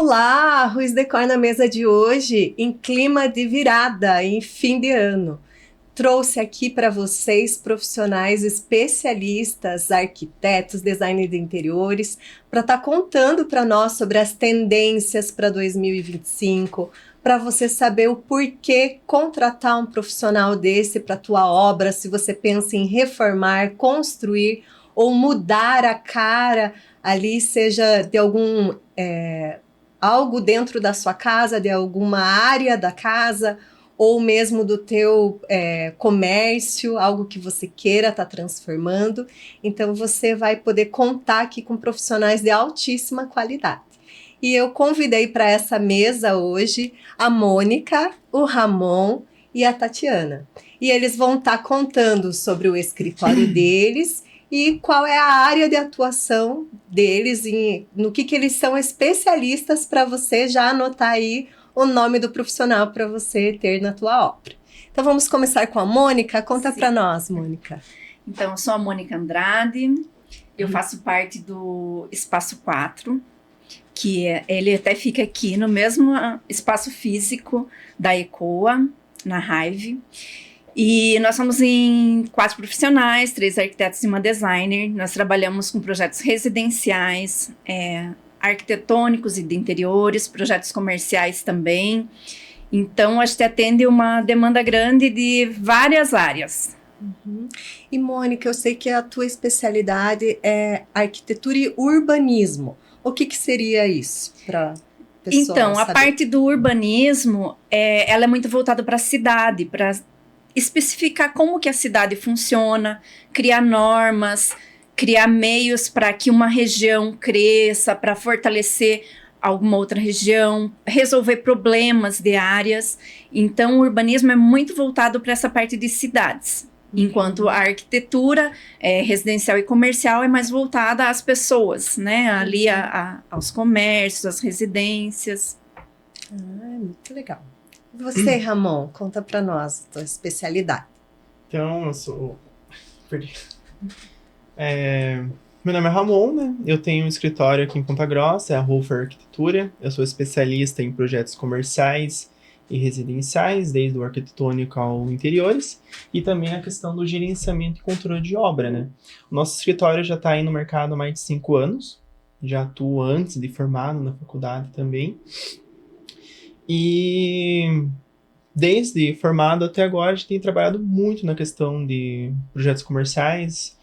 Olá, Arroz Decor na mesa de hoje, em clima de virada, em fim de ano. Trouxe aqui para vocês profissionais especialistas, arquitetos, designers de interiores, para estar contando para nós sobre as tendências para 2025, para você saber o porquê contratar um profissional desse para a tua obra, se você pensa em reformar, construir ou mudar a cara ali, seja de algum algo dentro da sua casa, de alguma área da casa, ou mesmo do teu comércio, algo que você queira estar transformando. Então você vai poder contar aqui com profissionais de altíssima qualidade. E eu convidei para essa mesa hoje a Mônica, o Ramon e a Tatiana. E eles vão estar contando sobre o escritório deles e qual é a área de atuação deles, no que eles são especialistas, para você já anotar aí o nome do profissional para você ter na tua obra. Então vamos começar com a Mônica. Conta para nós, Mônica. Então, eu sou a Mônica Andrade, eu faço parte do Espaço 4, que ele até fica aqui no mesmo espaço físico da ECOA, na Hive. E nós somos em 4 profissionais, 3 arquitetos e uma designer. Nós trabalhamos com projetos residenciais, arquitetônicos e de interiores, projetos comerciais também. Então, a gente atende uma demanda grande de várias áreas. Uhum. E, Mônica, eu sei que a tua especialidade é arquitetura e urbanismo. O que seria isso para pessoa Então, saber? A parte do urbanismo, ela é muito voltada para a cidade, para especificar como que a cidade funciona, criar normas, criar meios para que uma região cresça, para fortalecer alguma outra região, resolver problemas de áreas. Então, o urbanismo é muito voltado para essa parte de cidades, enquanto a arquitetura residencial e comercial é mais voltada às pessoas, né? Ali aos comércios, às residências. Muito legal. E você, Ramon, conta para nós a tua especialidade. Então, eu sou... Meu nome é Ramon, né? Eu tenho um escritório aqui em Ponta Grossa, é a Hofer Arquitetura. Eu sou especialista em projetos comerciais e residenciais, desde o arquitetônico ao interiores, e também a questão do gerenciamento e controle de obra, né? O nosso escritório já está aí no mercado há mais de 5 anos, já atuo antes de formado na faculdade também. E desde formado até agora, a gente tem trabalhado muito na questão de projetos comerciais,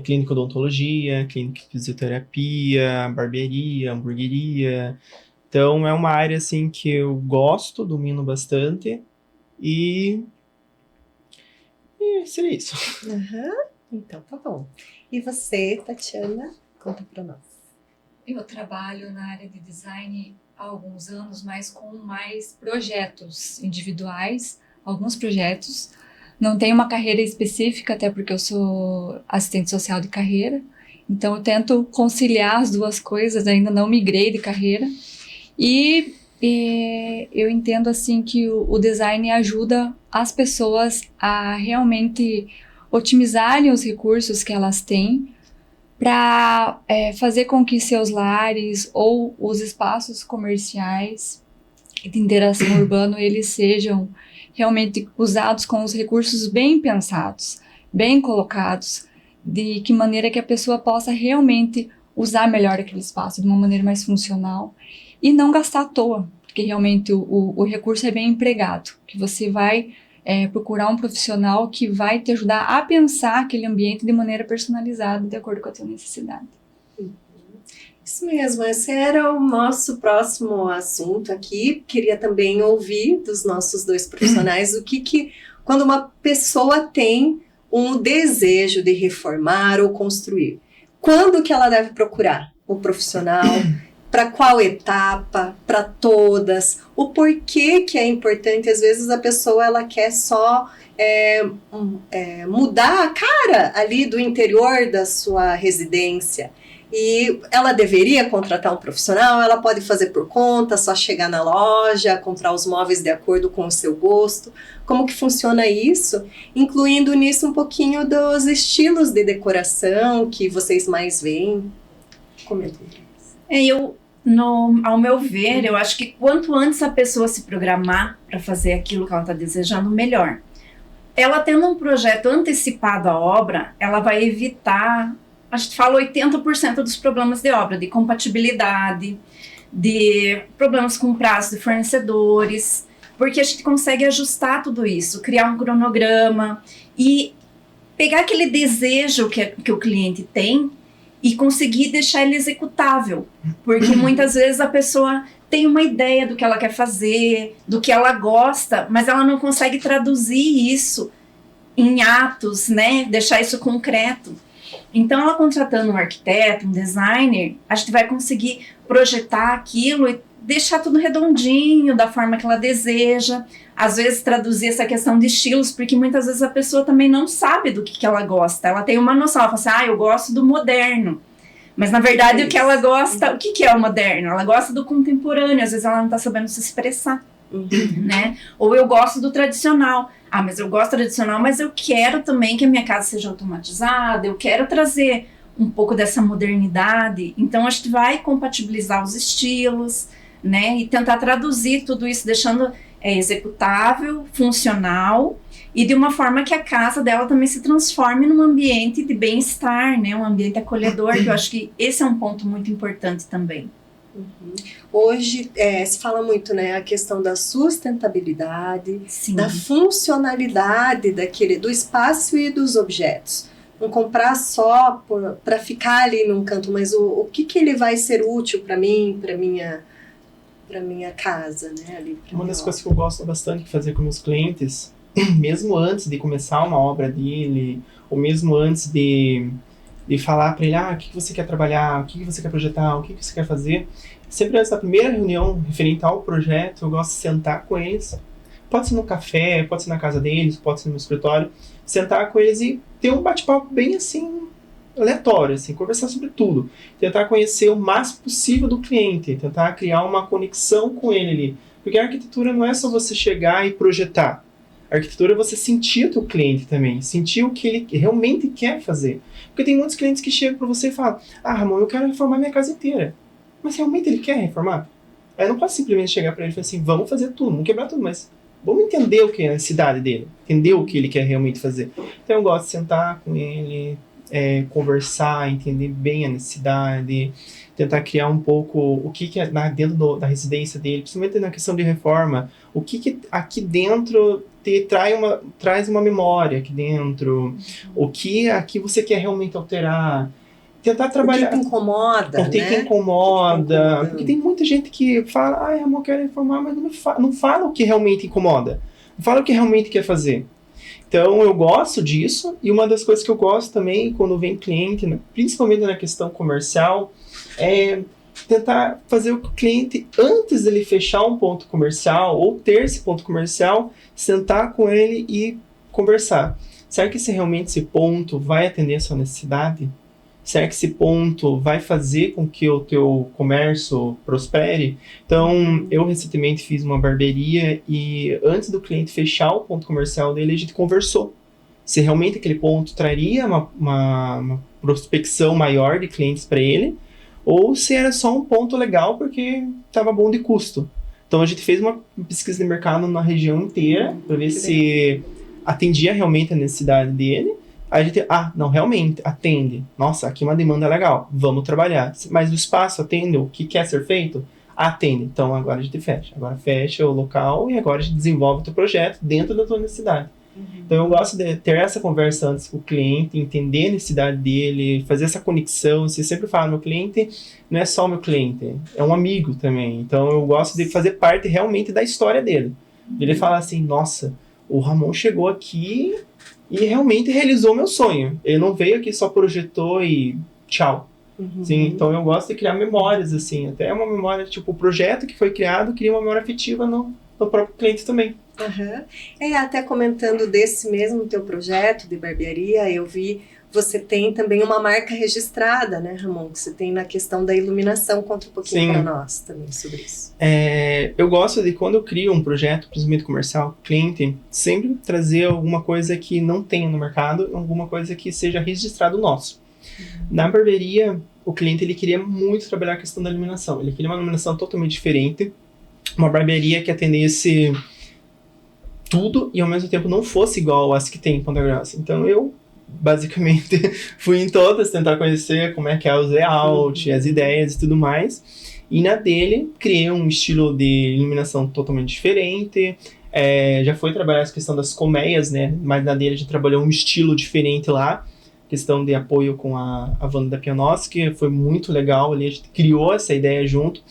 clínica odontologia, clínica de fisioterapia, barbearia, hamburgueria. Então, é uma área assim que eu gosto, domino bastante e seria isso. Uhum. Então, tá bom. E você, Tatiana, conta para nós. Eu trabalho na área de design há alguns anos, mas com mais projetos individuais, alguns projetos. Não tenho uma carreira específica, até porque eu sou assistente social de carreira. Então, eu tento conciliar as duas coisas, ainda não migrei de carreira. E eu entendo assim que o design ajuda as pessoas a realmente otimizarem os recursos que elas têm para fazer com que seus lares ou os espaços comerciais de interação urbana eles sejam realmente usados com os recursos bem pensados, bem colocados, de que maneira que a pessoa possa realmente usar melhor aquele espaço de uma maneira mais funcional e não gastar à toa, porque realmente o recurso é bem empregado, que você vai procurar um profissional que vai te ajudar a pensar aquele ambiente de maneira personalizada, de acordo com a tua necessidade. Isso mesmo, esse era o nosso próximo assunto aqui. Queria também ouvir dos nossos 2 profissionais o que quando uma pessoa tem um desejo de reformar ou construir, quando que ela deve procurar o profissional? Para qual etapa? Para todas? O porquê que é importante? Às vezes a pessoa ela quer só mudar a cara ali do interior da sua residência. E ela deveria contratar um profissional, ela pode fazer por conta, só chegar na loja, comprar os móveis de acordo com o seu gosto. Como que funciona isso? Incluindo nisso um pouquinho dos estilos de decoração que vocês mais veem. Comenta. Ao meu ver, eu acho que quanto antes a pessoa se programar para fazer aquilo que ela está desejando, melhor. Ela tendo um projeto antecipado à obra, ela vai evitar, a gente fala 80% dos problemas de obra, de compatibilidade, de problemas com prazo de fornecedores, porque a gente consegue ajustar tudo isso, criar um cronograma e pegar aquele desejo que o cliente tem e conseguir deixar ele executável, porque muitas vezes a pessoa tem uma ideia do que ela quer fazer, do que ela gosta, mas ela não consegue traduzir isso em atos, né? Deixar isso concreto. Então, ela contratando um arquiteto, um designer, a gente vai conseguir projetar aquilo e deixar tudo redondinho, da forma que ela deseja. Às vezes, traduzir essa questão de estilos, porque muitas vezes a pessoa também não sabe do que ela gosta. Ela tem uma noção, ela fala assim, eu gosto do moderno. Mas, na verdade, o que ela gosta... O que é o moderno? Ela gosta do contemporâneo. Às vezes, ela não está sabendo se expressar. Né? Ou eu gosto do tradicional. Mas eu gosto do tradicional, mas eu quero também que a minha casa seja automatizada. Eu quero trazer um pouco dessa modernidade. Então, a gente vai compatibilizar os estilos, né? E tentar traduzir tudo isso, deixando executável, funcional, e de uma forma que a casa dela também se transforme num ambiente de bem-estar, né? Um ambiente acolhedor, que eu acho que esse é um ponto muito importante também. Hoje se fala muito, né, a questão da sustentabilidade, Sim. Da funcionalidade do espaço e dos objetos. Não comprar só para ficar ali num canto, mas o que ele vai ser útil para mim, para minha casa, né? Ali uma das coisas que eu gosto bastante de fazer com meus clientes, mesmo antes de começar uma obra dele, ou mesmo antes de falar para ele, o que você quer trabalhar, o que você quer projetar, o que você quer fazer, sempre antes da primeira reunião referente ao projeto, eu gosto de sentar com eles, pode ser no café, pode ser na casa deles, pode ser no meu escritório, sentar com eles e ter um bate-papo bem assim, aleatório, assim, conversar sobre tudo, tentar conhecer o máximo possível do cliente, tentar criar uma conexão com ele ali, porque a arquitetura não é só você chegar e projetar, a arquitetura é você sentir o teu cliente também, sentir o que ele realmente quer fazer, porque tem muitos clientes que chegam para você e falam, Ramon, eu quero reformar minha casa inteira, mas realmente ele quer reformar? Aí eu não posso simplesmente chegar para ele e falar assim, vamos fazer tudo, vamos quebrar tudo, mas vamos entender o que é a necessidade dele, entender o que ele quer realmente fazer. Então eu gosto de sentar com ele, conversar, entender bem a necessidade, tentar criar um pouco o que é dentro da residência dele, principalmente na questão de reforma, o que aqui dentro traz uma memória aqui dentro, o que aqui você quer realmente alterar, tentar trabalhar... O que incomoda, o que incomoda, porque tem muita gente que fala, amor, eu quero reformar, mas não fala o que realmente incomoda, não fala o que realmente quer fazer. Então, eu gosto disso, e uma das coisas que eu gosto também, quando vem cliente, principalmente na questão comercial, é tentar fazer o cliente, antes dele fechar um ponto comercial, ou ter esse ponto comercial, sentar com ele e conversar. Será que realmente esse ponto vai atender a sua necessidade? Será que esse ponto vai fazer com que o teu comércio prospere? Então, eu recentemente fiz uma barbearia e antes do cliente fechar o ponto comercial dele, a gente conversou. Se realmente aquele ponto traria uma prospecção maior de clientes para ele, ou se era só um ponto legal porque estava bom de custo. Então, a gente fez uma pesquisa de mercado na região inteira para ver se atendia realmente a necessidade dele. Aí a gente, não, realmente, atende. Nossa, aqui uma demanda legal, vamos trabalhar. Mas o espaço atende o que quer ser feito? Atende. Então agora a gente fecha. Agora fecha o local e agora a gente desenvolve o teu projeto dentro da tua necessidade. Então eu gosto de ter essa conversa antes com o cliente, entender a necessidade dele, fazer essa conexão. Você sempre fala, meu cliente não é só meu cliente, é um amigo também. Então eu gosto de fazer parte realmente da história dele. Ele fala assim, nossa, o Ramon chegou aqui e realmente realizou meu sonho. Ele não veio aqui, só projetou e tchau. Sim, então eu gosto de criar memórias, assim. Até uma memória, tipo, o projeto que foi criado cria uma memória afetiva no próprio cliente também. Até comentando desse mesmo teu projeto de barbearia, eu vi, você tem também uma marca registrada, né, Ramon? Que você tem na questão da iluminação. Conta um pouquinho para nós também sobre isso. Eu gosto de, quando eu crio um projeto, principalmente comercial, cliente, sempre trazer alguma coisa que não tenha no mercado, alguma coisa que seja registrado nosso. Na barbearia, o cliente ele queria muito trabalhar a questão da iluminação. Ele queria uma iluminação totalmente diferente, uma barbearia que atendesse tudo e ao mesmo tempo não fosse igual às que tem em Ponta Grossa. Então eu basicamente fui em todas tentar conhecer como é que é os layout, as ideias e tudo mais. E na dele criei um estilo de iluminação totalmente diferente. Já foi trabalhar essa questão das colmeias, né? Mas na dele a gente trabalhou um estilo diferente lá. Questão de apoio com a Wanda da Pianoschi, foi muito legal ali, a gente criou essa ideia junto.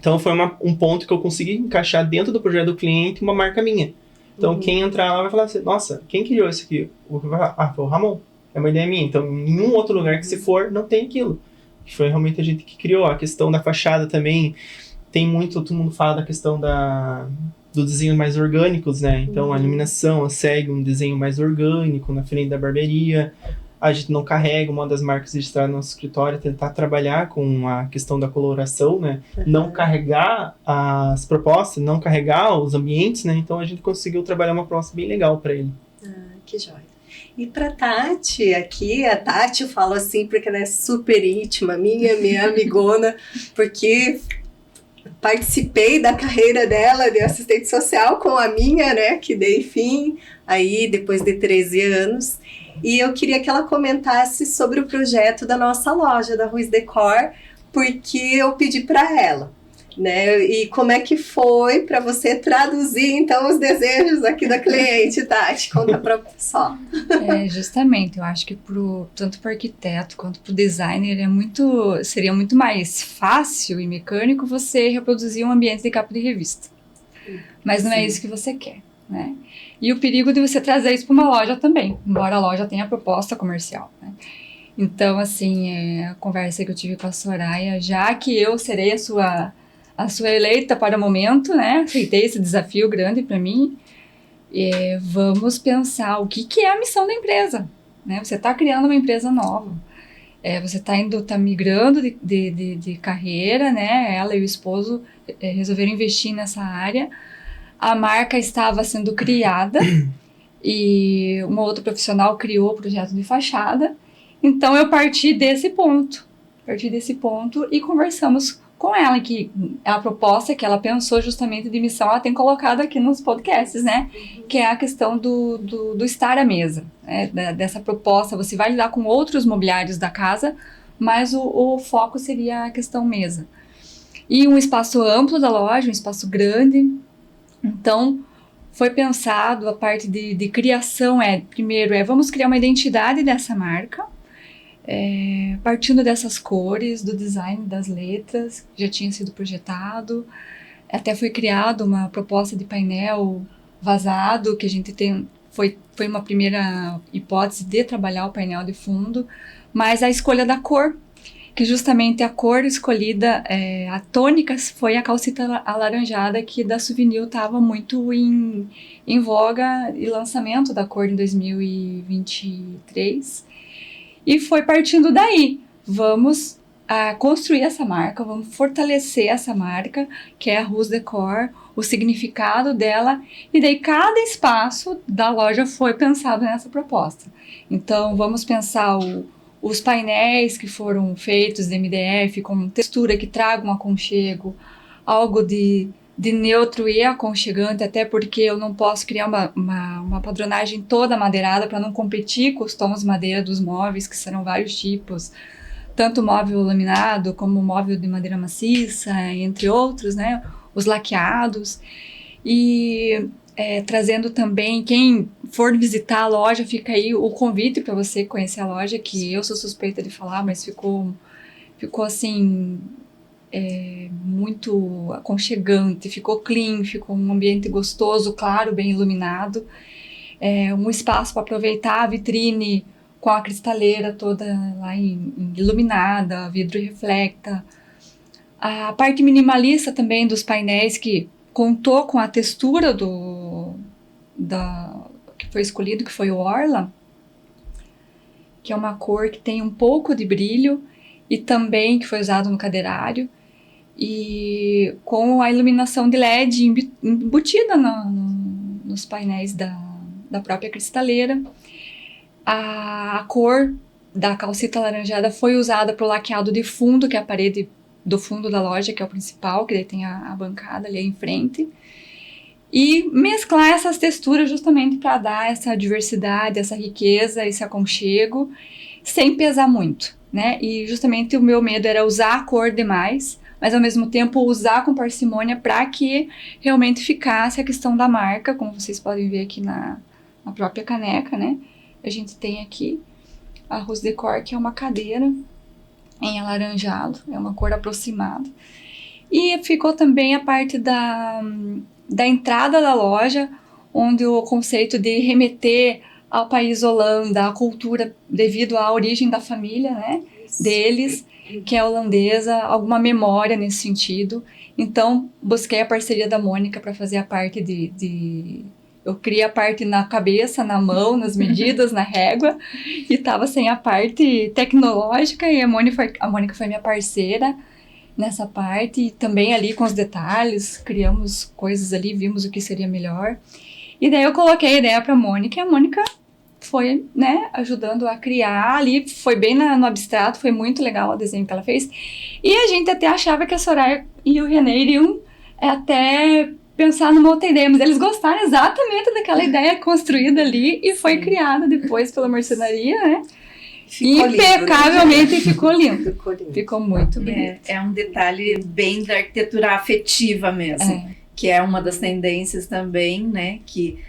Então foi um ponto que eu consegui encaixar dentro do projeto do cliente uma marca minha. Então quem entrar lá vai falar assim, nossa, quem criou isso aqui? Foi o Ramon, é uma ideia minha. Então em nenhum outro lugar que se for, não tem aquilo. Foi realmente a gente que criou. A questão da fachada também, tem muito, todo mundo fala da questão dos desenhos mais orgânicos, né? Então a iluminação segue um desenho mais orgânico na frente da barbearia. A gente não carrega, uma das marcas registradas no nosso escritório, tentar trabalhar com a questão da coloração, né? Não carregar as propostas, não carregar os ambientes, né? Então a gente conseguiu trabalhar uma proposta bem legal para ele. Que joia. E para Tati, aqui, a Tati eu falo assim porque ela é super íntima, minha amigona, porque participei da carreira dela de assistente social com a minha, né? Que dei fim aí depois de 13 anos. E eu queria que ela comentasse sobre o projeto da nossa loja, da Ruiz Decor, porque eu pedi para ela, né? E como é que foi para você traduzir, então, os desejos aqui da cliente, Tati? Conta para o pessoal. Justamente, eu acho que tanto para o arquiteto quanto para o designer seria muito mais fácil e mecânico você reproduzir um ambiente de capa de revista. Mas não é isso que você quer, né? E o perigo de você trazer isso para uma loja também, embora a loja tenha proposta comercial, né? Então, assim, a conversa que eu tive com a Soraya, já que eu serei a sua eleita para o momento, né? Aceitei esse desafio grande para mim. Vamos pensar o que é a missão da empresa, né? Você está criando uma empresa nova. Você está migrando de carreira, né? Ela e o esposo resolveram investir nessa área. A marca estava sendo criada e uma outra profissional criou o projeto de fachada. Então, eu parti desse ponto e conversamos com ela, que a proposta que ela pensou justamente de missão, ela tem colocado aqui nos podcasts, né? Que é a questão do estar à mesa, né? Dessa proposta, você vai lidar com outros mobiliários da casa, mas o foco seria a questão mesa. E um espaço amplo da loja, um espaço grande. Então, foi pensado a parte de criação, primeiro vamos criar uma identidade dessa marca, partindo dessas cores, do design das letras, que já tinha sido projetado, até foi criada uma proposta de painel vazado, que a gente foi uma primeira hipótese de trabalhar o painel de fundo, mas a escolha da cor, que justamente a cor escolhida, a tônica foi a calcita alaranjada, que da Souvenir estava muito em voga e lançamento da cor em 2023. E foi partindo daí, vamos construir essa marca, vamos fortalecer essa marca, que é a Ruiz Decor, o significado dela, e daí cada espaço da loja foi pensado nessa proposta. Então, vamos pensar os painéis que foram feitos de MDF com textura que traga um aconchego, algo de neutro e aconchegante, até porque eu não posso criar uma padronagem toda madeirada para não competir com os tons de madeira dos móveis, que serão vários tipos, tanto móvel laminado como móvel de madeira maciça, entre outros, né? Os laqueados. E trazendo também, quem for visitar a loja, fica aí o convite para você conhecer a loja, que eu sou suspeita de falar, mas ficou assim, muito aconchegante, ficou clean, ficou um ambiente gostoso, claro, bem iluminado, um espaço para aproveitar a vitrine com a cristaleira toda lá iluminada, vidro reflecta, a parte minimalista também dos painéis, que contou com a textura que foi escolhido, que foi o Orla, que é uma cor que tem um pouco de brilho e também que foi usado no cadeirário, e com a iluminação de LED embutida nos painéis da própria cristaleira. A cor da calcita alaranjada foi usada para o laqueado de fundo, que é a parede do fundo da loja, que é o principal, que daí tem a bancada ali em frente. E mesclar essas texturas justamente para dar essa diversidade, essa riqueza, esse aconchego, sem pesar muito, né? E justamente o meu medo era usar a cor demais, mas ao mesmo tempo usar com parcimônia para que realmente ficasse a questão da marca, como vocês podem ver aqui na própria caneca, né? A gente tem aqui a Rose Decor, que é uma cadeira em alaranjado, é uma cor aproximada. E ficou também a parte da entrada da loja, onde o conceito de remeter ao país Holanda, à cultura, devido à origem da família, né, deles, que é holandesa, alguma memória nesse sentido. Então, busquei a parceria da Mônica para fazer a parte eu criei a parte na cabeça, na mão, nas medidas, na régua, e estava sem a parte tecnológica, e a Mônica foi minha parceira nessa parte, e também ali com os detalhes, criamos coisas ali, vimos o que seria melhor. E daí eu coloquei a ideia para a Mônica, e a Mônica foi, né, ajudando a criar ali, foi bem no abstrato, foi muito legal o desenho que ela fez. E a gente até achava que a Soraya e o René iriam até pensar numa outra ideia, mas eles gostaram exatamente daquela ideia construída ali e foi criada depois pela marcenaria, né? Ficou impecavelmente lindo, né? ficou lindo. Ficou lindo. Ficou muito bonito. É um detalhe bem da arquitetura afetiva mesmo, que é uma das tendências também, né, que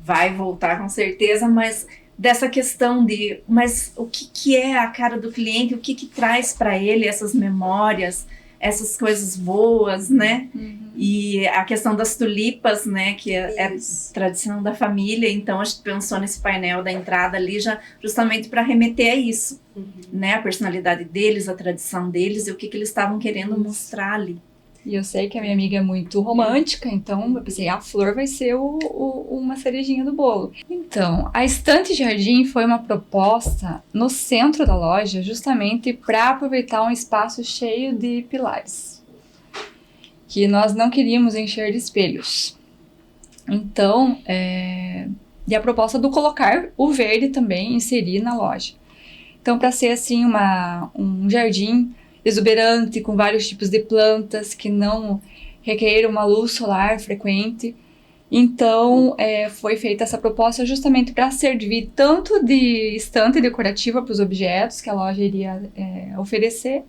vai voltar com certeza, mas dessa questão mas o que é a cara do cliente, o que traz para ele essas memórias, essas coisas boas, né? E a questão das tulipas, né, que é tradição da família, então a gente pensou nesse painel da entrada ali já justamente para remeter a isso, né, a personalidade deles, a tradição deles e o que eles estavam querendo mostrar ali. E eu sei que a minha amiga é muito romântica, então eu pensei, a flor vai ser uma cerejinha do bolo. Então, a estante jardim foi uma proposta no centro da loja, justamente para aproveitar um espaço cheio de pilares, que nós não queríamos encher de espelhos. Então, e a proposta do colocar o verde também, inserir na loja. Então, para ser assim um jardim exuberante, com vários tipos de plantas que não requereram uma luz solar frequente. Então, foi feita essa proposta justamente para servir tanto de estante decorativa para os objetos que a loja iria oferecer,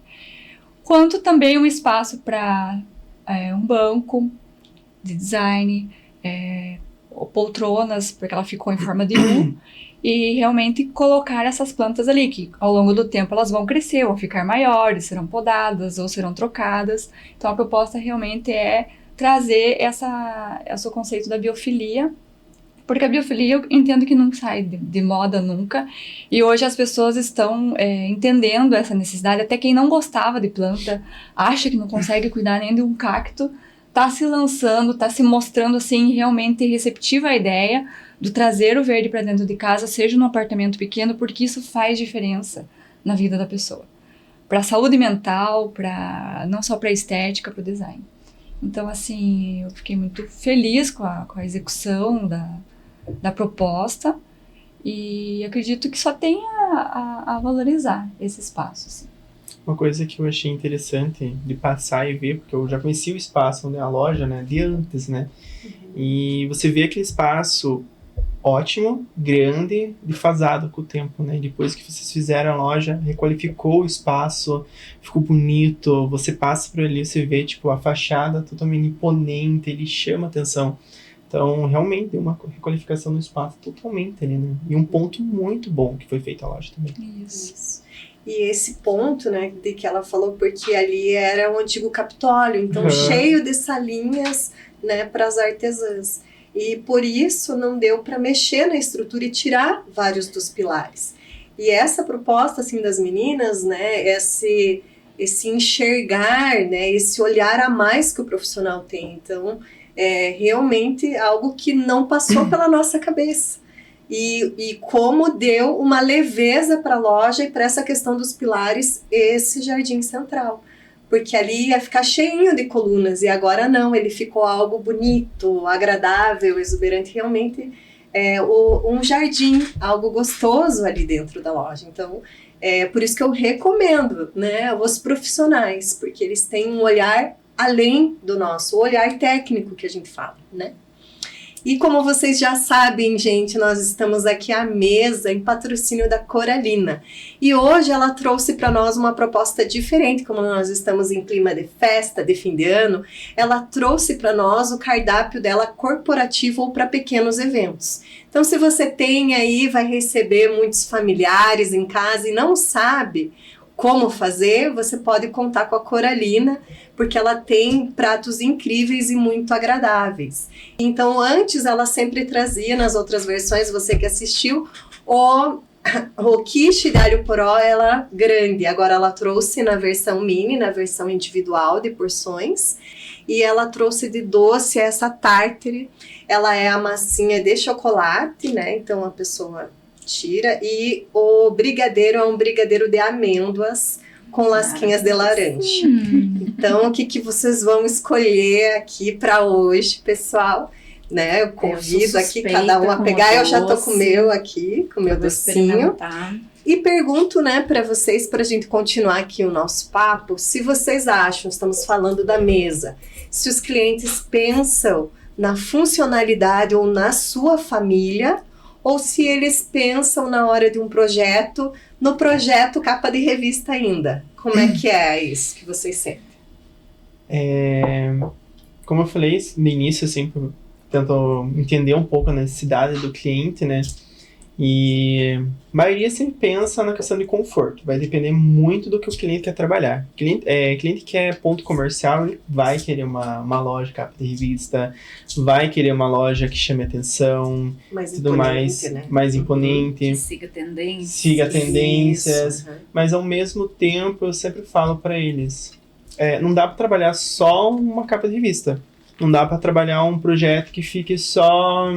quanto também um espaço para um banco de design, poltronas, porque ela ficou em forma de U, e realmente colocar essas plantas ali, que ao longo do tempo elas vão crescer, vão ficar maiores, serão podadas ou serão trocadas. Então a proposta realmente é trazer esse conceito da biofilia, porque a biofilia eu entendo que não sai de moda nunca, e hoje as pessoas estão entendendo essa necessidade, até quem não gostava de planta, acha que não consegue cuidar nem de um cacto, está se lançando, está se mostrando assim realmente receptiva à ideia do trazer o verde para dentro de casa, seja num apartamento pequeno, porque isso faz diferença na vida da pessoa. Para a saúde mental, não só para a estética, para o design. Então, assim, eu fiquei muito feliz com a execução da proposta e acredito que só tem a valorizar esse espaço. Assim. Uma coisa que eu achei interessante de passar e ver, porque eu já conheci o espaço, né, a loja, né, de antes, né? E você vê aquele espaço ótimo, grande, defasado com o tempo, né? Depois que vocês fizeram a loja, requalificou o espaço, ficou bonito, você passa por ali, você vê, tipo, a fachada totalmente imponente, ele chama atenção. Então, realmente, deu uma requalificação no espaço totalmente ali, né? E um ponto muito bom que foi feito a loja também. Isso. E esse ponto, né, de que ela falou, porque ali era o antigo Capitólio, então cheio de salinhas, né, para as artesãs. E por isso não deu para mexer na estrutura e tirar vários dos pilares. E essa proposta assim das meninas, né, esse enxergar, né, esse olhar a mais que o profissional tem. Então, é realmente algo que não passou pela nossa cabeça. E como deu uma leveza para a loja e para essa questão dos pilares, esse jardim central. Porque ali ia ficar cheinho de colunas, e agora não, ele ficou algo bonito, agradável, exuberante. Realmente um jardim, algo gostoso ali dentro da loja. Então, por isso que eu recomendo, né, os profissionais, porque eles têm um olhar além do nosso, o olhar técnico que a gente fala, né? E como vocês já sabem, gente, nós estamos aqui à mesa em patrocínio da Coralina. E hoje ela trouxe para nós uma proposta diferente, como nós estamos em clima de festa, de fim de ano, ela trouxe para nós o cardápio dela corporativo ou para pequenos eventos. Então, se você tem aí, vai receber muitos familiares em casa e não sabe como fazer, você pode contar com a Coralina, porque ela tem pratos incríveis e muito agradáveis. Então, antes ela sempre trazia, nas outras versões, você que assistiu, o quiche de alho poró, ela grande. Agora ela trouxe na versão mini, na versão individual de porções, e ela trouxe de doce essa tártare. Ela é a massinha de chocolate, né? Então a pessoa tira, e o brigadeiro é um brigadeiro de amêndoas com lasquinhas de laranja. Então, o que vocês vão escolher aqui para hoje, pessoal? Né? Eu convido aqui cada um a pegar. Eu já tô com o meu aqui, com o meu docinho. E pergunto, né, para vocês, para a gente continuar aqui o nosso papo, se vocês acham, estamos falando da mesa, se os clientes pensam na funcionalidade ou na sua família, ou se eles pensam na hora de um projeto, no projeto capa de revista ainda. Como é que é isso que vocês sentem? Como eu falei no início, assim, eu tento entender um pouco a necessidade do cliente, né? E a maioria sempre pensa na questão de conforto. Vai depender muito do que o cliente quer trabalhar. Cliente quer ponto comercial, ele vai querer uma loja capa de revista, vai querer uma loja que chame atenção, mais imponente. Que siga tendências. Siga tendências. Mas ao mesmo tempo eu sempre falo para eles, não dá para trabalhar só uma capa de revista. Não dá para trabalhar um projeto que fique só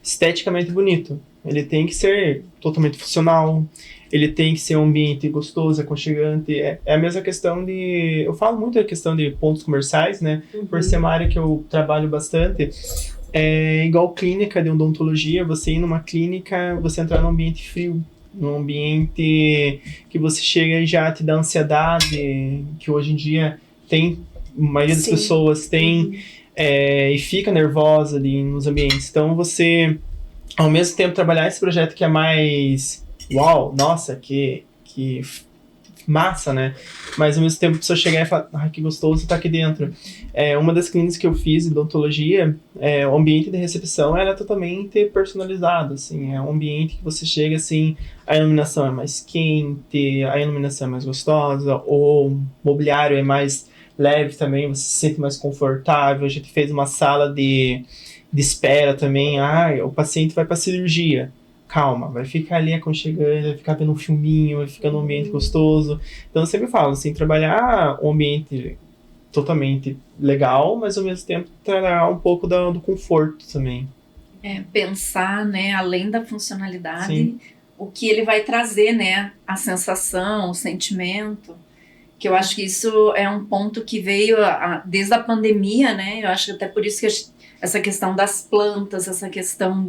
esteticamente bonito. Ele tem que ser totalmente funcional, ele tem que ser um ambiente gostoso, aconchegante. É a mesma questão de... Eu falo muito da questão de pontos comerciais, né? Por ser uma área que eu trabalho bastante. É igual clínica de odontologia, você ir numa clínica, você entrar num ambiente frio, num ambiente que você chega e já te dá ansiedade, que hoje em dia tem, a maioria das pessoas tem, e fica nervosa ali nos ambientes. Então você... Ao mesmo tempo, trabalhar esse projeto que é mais... Uau, nossa, que massa, né? Mas ao mesmo tempo, a pessoa chegar e falar, que gostoso tá aqui dentro. Uma das clínicas que eu fiz de odontologia, o ambiente de recepção era totalmente personalizado, assim. É um ambiente que você chega, assim, a iluminação é mais quente, a iluminação é mais gostosa, o mobiliário é mais leve também, você se sente mais confortável. A gente fez uma sala de espera também, o paciente vai para cirurgia, calma, vai ficar ali aconchegando, vai ficar vendo um filminho, vai ficar num ambiente gostoso. Então eu sempre falo assim, trabalhar um ambiente totalmente legal, mas ao mesmo tempo trabalhar um pouco do conforto também. Pensar, né, além da funcionalidade, o que ele vai trazer, né, a sensação, o sentimento, que eu acho que isso é um ponto que veio desde a pandemia, né, eu acho que até por isso que essa questão das plantas, essa questão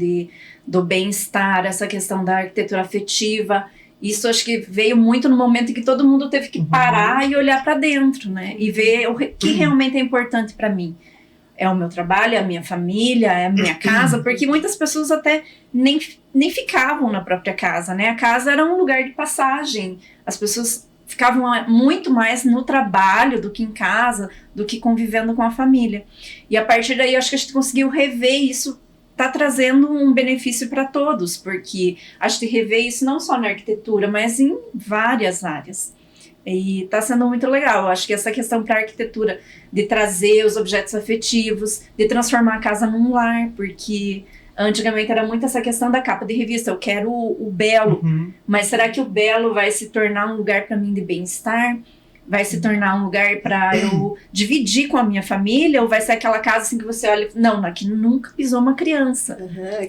do bem-estar, essa questão da arquitetura afetiva, isso acho que veio muito no momento em que todo mundo teve que parar e olhar para dentro, né? E ver o que realmente é importante para mim. É o meu trabalho, é a minha família, é a minha casa, porque muitas pessoas até nem ficavam na própria casa, né? A casa era um lugar de passagem, as pessoas ficavam muito mais no trabalho do que em casa, do que convivendo com a família. E a partir daí, acho que a gente conseguiu rever isso, tá trazendo um benefício para todos, porque a gente rever isso não só na arquitetura, mas em várias áreas. E tá sendo muito legal. Eu acho que essa questão para a arquitetura, de trazer os objetos afetivos, de transformar a casa num lar, porque... Antigamente era muito essa questão da capa de revista, eu quero o belo, mas será que o belo vai se tornar um lugar para mim de bem-estar? vai se tornar um lugar para eu dividir com a minha família, ou vai ser aquela casa assim que você olha, não, aqui nunca pisou uma criança.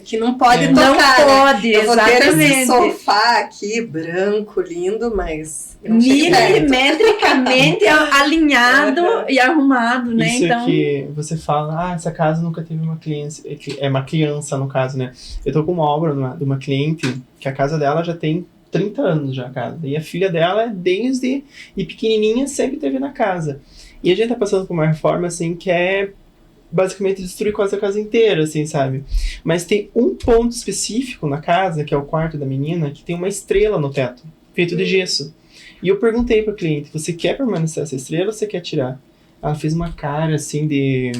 Que não pode Não tocar, pode, né? Eu vou ter esse exatamente. sofá aqui, branco, lindo, mas eu não chego perto. Milimetricamente alinhado e arrumado, né? Isso Então, que você fala, essa casa nunca teve uma criança, é uma criança no caso, né? Eu tô com uma obra de uma cliente, que a casa dela já tem 30 anos já a casa. E a filha dela, desde pequenininha, sempre teve na casa. E a gente tá passando por uma reforma, assim, que é basicamente destruir quase a casa inteira, assim, sabe? Mas tem um ponto específico na casa, que é o quarto da menina, que tem uma estrela no teto, feito de gesso. E eu perguntei pra cliente, você quer permanecer essa estrela ou você quer tirar? Ela fez uma cara, assim, de...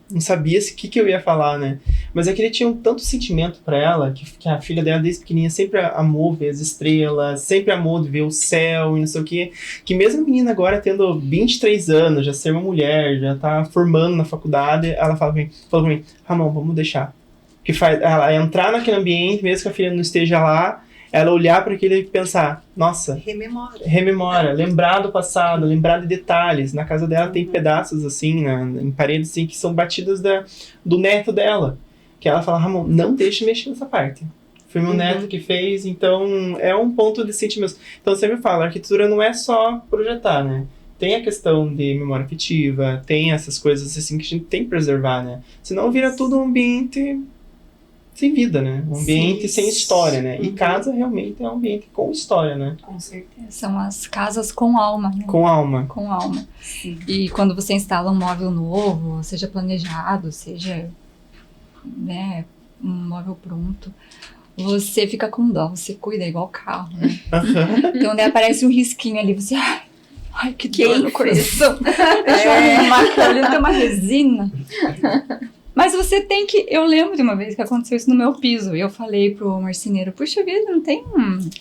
Não sabia o que eu ia falar, né? Mas é que ele tinha tanto sentimento pra ela, que a filha dela desde pequenininha sempre amou ver as estrelas, sempre amou ver o céu e não sei o quê, que mesmo a menina agora tendo 23 anos, já ser uma mulher, já tá formando na faculdade, ela falou pra mim, Ramon, vamos deixar. Que faz ela entrar naquele ambiente, mesmo que a filha não esteja lá, ela olhar para aquilo e pensar, nossa, rememora, lembrar do passado, lembrar de detalhes. Na casa dela tem pedaços assim, em paredes assim, que são batidas do neto dela. Que ela fala, Ramon, não deixe mexer nessa parte. Foi meu neto que fez, então é um ponto de sentimento. Então eu sempre falo, a arquitetura não é só projetar, né? Tem a questão de memória afetiva, tem essas coisas assim que a gente tem que preservar, né? Senão vira tudo um ambiente sem vida, né? Um ambiente sem história, né? E casa realmente é um ambiente com história, né? com certeza. São as casas com alma, né? Com alma. Com alma. Sim. E quando você instala um móvel novo, seja planejado, seja, né, um móvel pronto, você fica com dó, você cuida igual carro, né? Então, né, aparece um risquinho ali, você... Ai, que dor no coração. Deixa eu arrumar aqui, olha, tem uma resina. Mas você tem que... Eu lembro de uma vez que aconteceu isso no meu piso. E eu falei pro marceneiro, puxa vida, não tem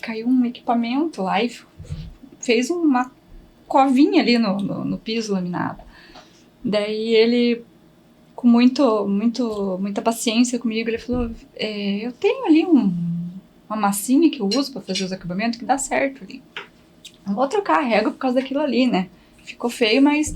caiu um equipamento lá e fez uma covinha ali no piso laminado. Daí ele, com muita paciência comigo, ele falou, eu tenho ali uma massinha que eu uso pra fazer os acabamentos que dá certo ali. Não vou trocar a régua por causa daquilo ali, né? Ficou feio, mas...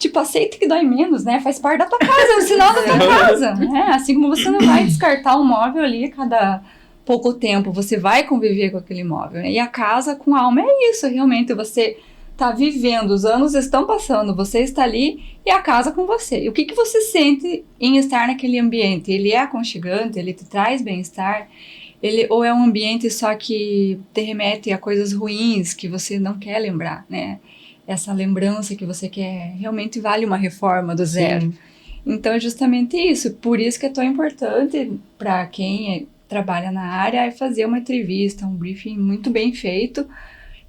Tipo, aceita que dói menos, né? Faz parte da tua casa, é o sinal da tua casa, né? Assim como você não vai descartar um móvel ali a cada pouco tempo, você vai conviver com aquele móvel, né? E a casa com a alma é isso, realmente, você tá vivendo, os anos estão passando, você está ali e a casa com você. E o que você sente em estar naquele ambiente? Ele é aconchegante, ele te traz bem-estar, ou é um ambiente só que te remete a coisas ruins que você não quer lembrar, né? Essa lembrança que você quer, realmente vale uma reforma do zero. Sim. Então é justamente isso, por isso que é tão importante para quem trabalha na área é fazer uma entrevista, um briefing muito bem feito.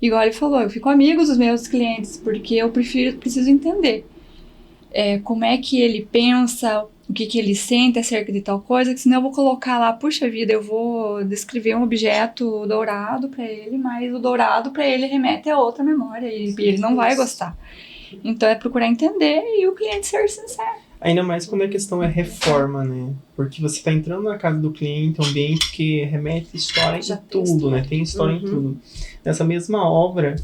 Igual ele falou, eu fico amigo dos meus clientes, porque eu preciso entender como é que ele pensa, o que ele sente acerca de tal coisa, que senão eu vou colocar lá, puxa vida, eu vou descrever um objeto dourado para ele, mas o dourado para ele remete a outra memória e ele não vai gostar. Então é procurar entender e o cliente ser sincero. Ainda mais quando a questão é reforma, né? Porque você tá entrando na casa do cliente, um ambiente que remete história em tudo, né? Tem história em tudo. Nessa mesma obra,